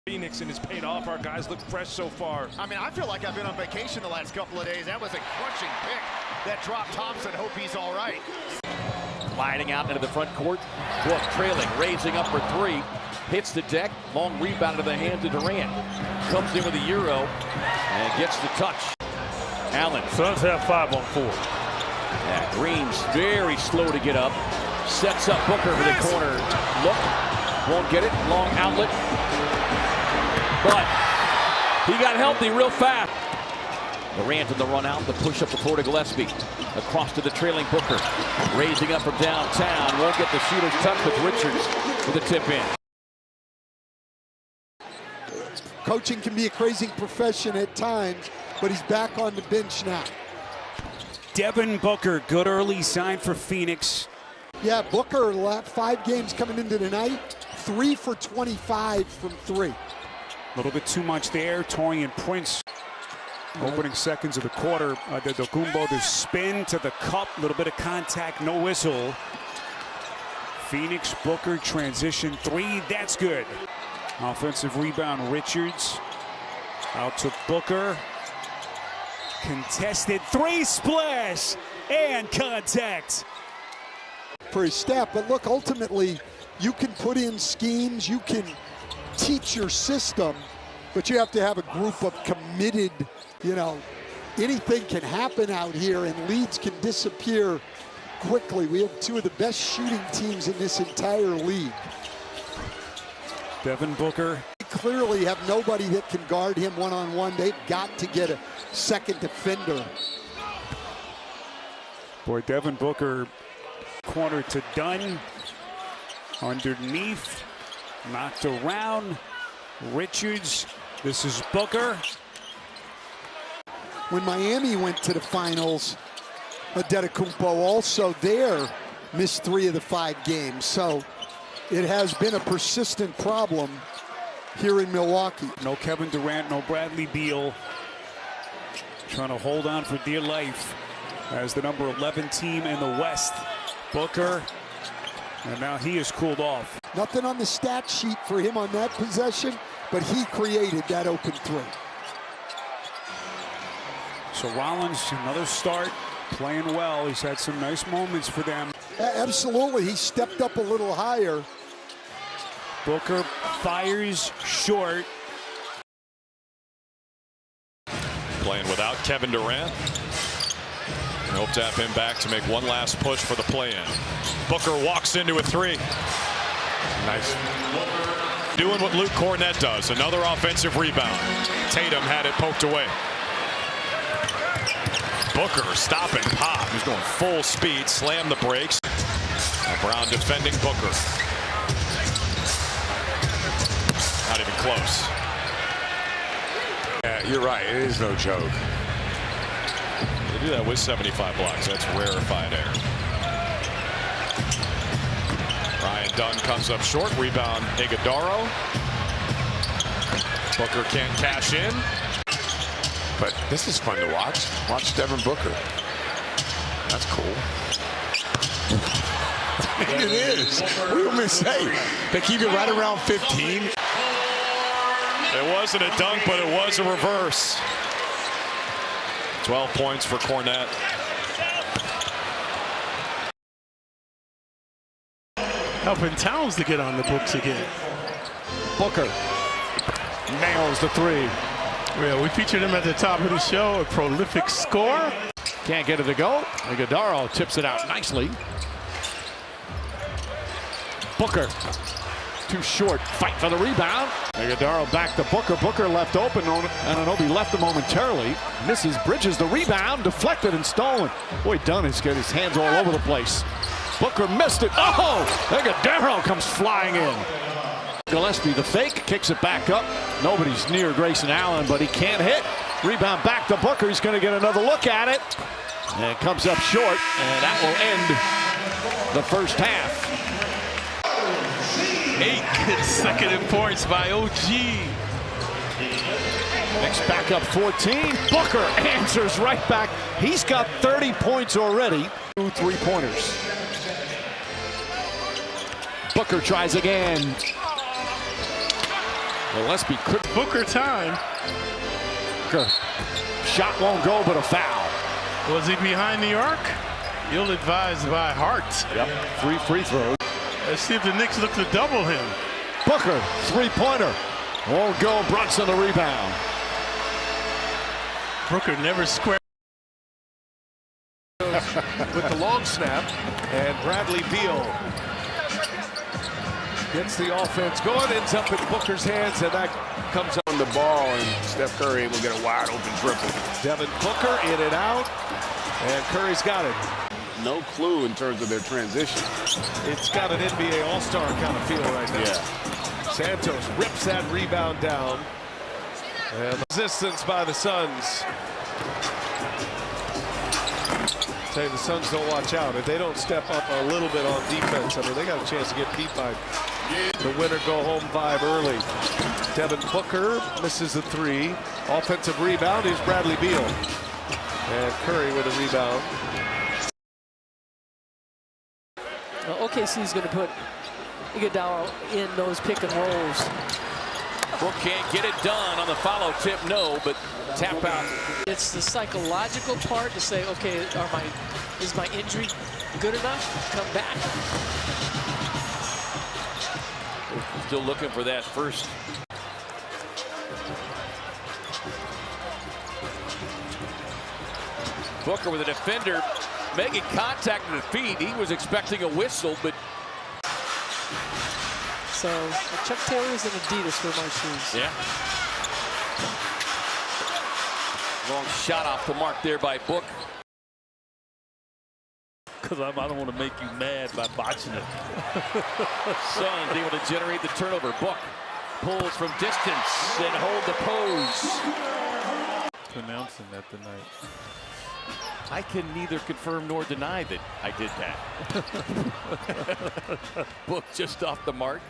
Phoenix, and it's paid off. Our guys look fresh so far. I mean, I feel like I've been on vacation the last couple of days. That was a crushing pick that dropped Thompson. Hope he's all right. Sliding out into the front court. Book trailing, raising up for three. Hits the deck. Long rebound to the hands of Durant. Comes in with a Euro and gets the touch. Allen. Suns have 5 on 4. Yeah, Green's very slow to get up. Sets up Booker for the corner. Look. Won't get it. Long outlet. But he got healthy real fast. Durant in the run out, the push up the floor to Gillespie. Across to the trailing Booker. Raising up from downtown. Won't get the shooter's touch with Richards with a tip in. Coaching can be a crazy profession at times, but he's back on the bench now. Devin Booker, good early sign for Phoenix. Yeah, Booker, 5 games coming into tonight, 3 for 25 from 3. A little bit too much there. Torian Prince, opening seconds of the quarter. The Documbo, the spin to the cup, a little bit of contact, no whistle. Phoenix, Booker, transition 3, that's good. Offensive rebound, Richards. Out to Booker. Contested 3, splash, and contact. For his staff, but look, ultimately, you can put in schemes, you can teach your system, but you have to have a group of committed, anything can happen out here and leads can disappear quickly. We have 2 of the best shooting teams in this entire league. Devin Booker. They clearly have nobody that can guard him one-on-one. They've got to get a second defender. Boy, Devin Booker, corner to Dunn. Underneath, knocked around. Richards, this is Booker. When Miami went to the finals, Antetokounmpo also there missed 3 of the 5 games. So it has been a persistent problem here in Milwaukee. No Kevin Durant, no Bradley Beal. Trying to hold on for dear life as the number 11 team in the West. Booker, and now he is cooled off. Nothing on the stat sheet for him on that possession, but he created that open 3. So Rollins, another start, playing well. He's had some nice moments for them. Absolutely, he stepped up a little higher. Booker fires short. playing without Kevin Durant. We hope to have him back to make one last push for the play-in. Booker walks into a three. Nice. Doing what Luke Cornett does. Another offensive rebound. Tatum had it poked away. Booker stop and pop. He's going full speed. Slam the brakes. Brown defending Booker. Not even close. Yeah, you're right. It is no joke. They do that with 75 blocks. That's rarefied air. Ryan Dunn comes up short. Rebound Iguodaro. Booker can't cash in. But this is fun to watch. Watch Devin Booker. That's cool. It is. What do you want me to say? They keep it right around 15. It wasn't a dunk, but it was a reverse. 12 points for Cornett. Helping Towns to get on the books again. Booker nails the three. Yeah, we featured him at the top of the show, a prolific scorer. Can't get it to go. Iguodaro tips it out nicely. Booker, too short. Fight for the rebound. Iguodaro back to Booker. Booker left open. Anunoby left him momentarily. Misses Bridges. The rebound deflected and stolen. Boy, Dunn has got his hands all over the place. Booker missed it. Oh! Iguodaro comes flying in. Gillespie, the fake, kicks it back up. Nobody's near Grayson Allen, but he can't hit. Rebound back to Booker. He's going to get another look at it. And it comes up short, and that will end the first half. 8 consecutive points by OG. Knicks back up 14. Booker answers right back. He's got 30 points already. 2 3-pointers. Booker tries again. Gillespie could. Booker time. Booker. Shot won't go, but a foul. Was he behind the arc? You'll advise by heart. Yep. 3 free throws. Let's see if the Knicks look to double him. Booker, 3-pointer. Won't go. Brunson the rebound. Booker never squared. With the long snap, and Bradley Beal gets the offense going, ends up in Booker's hands, and that comes On the ball, and Steph Curry will get a wide open triple. Devin Booker in and out, and Curry's got it. No clue in terms of their transition. It's got an NBA All-Star kind of feel right now. Yeah. Santos rips that rebound down, and resistance by the Suns. Tell you, the Suns don't watch out. If they don't step up a little bit on defense, I mean, they got a chance to get beat by the winner go home vibe early. Devin Booker misses a three. Offensive rebound is Bradley Beal. And Curry with a rebound. OKC is going to put Iguodaro in those pick and rolls. Book can't get it done on the follow tip, no, but tap out. It's the psychological part to say, okay, is my injury good enough? Come back. Still looking for that first. Booker with a defender making contact with the feet. He was expecting a whistle, but. So Chuck Taylor's and Adidas for my shoes. Yeah. Long shot off the mark there by Book. Because I don't want to make you mad by botching it. Suns able to generate the turnover. Book pulls from distance and hold the pose. Pronouncing that tonight. I can neither confirm nor deny that I did that. Book just off the mark.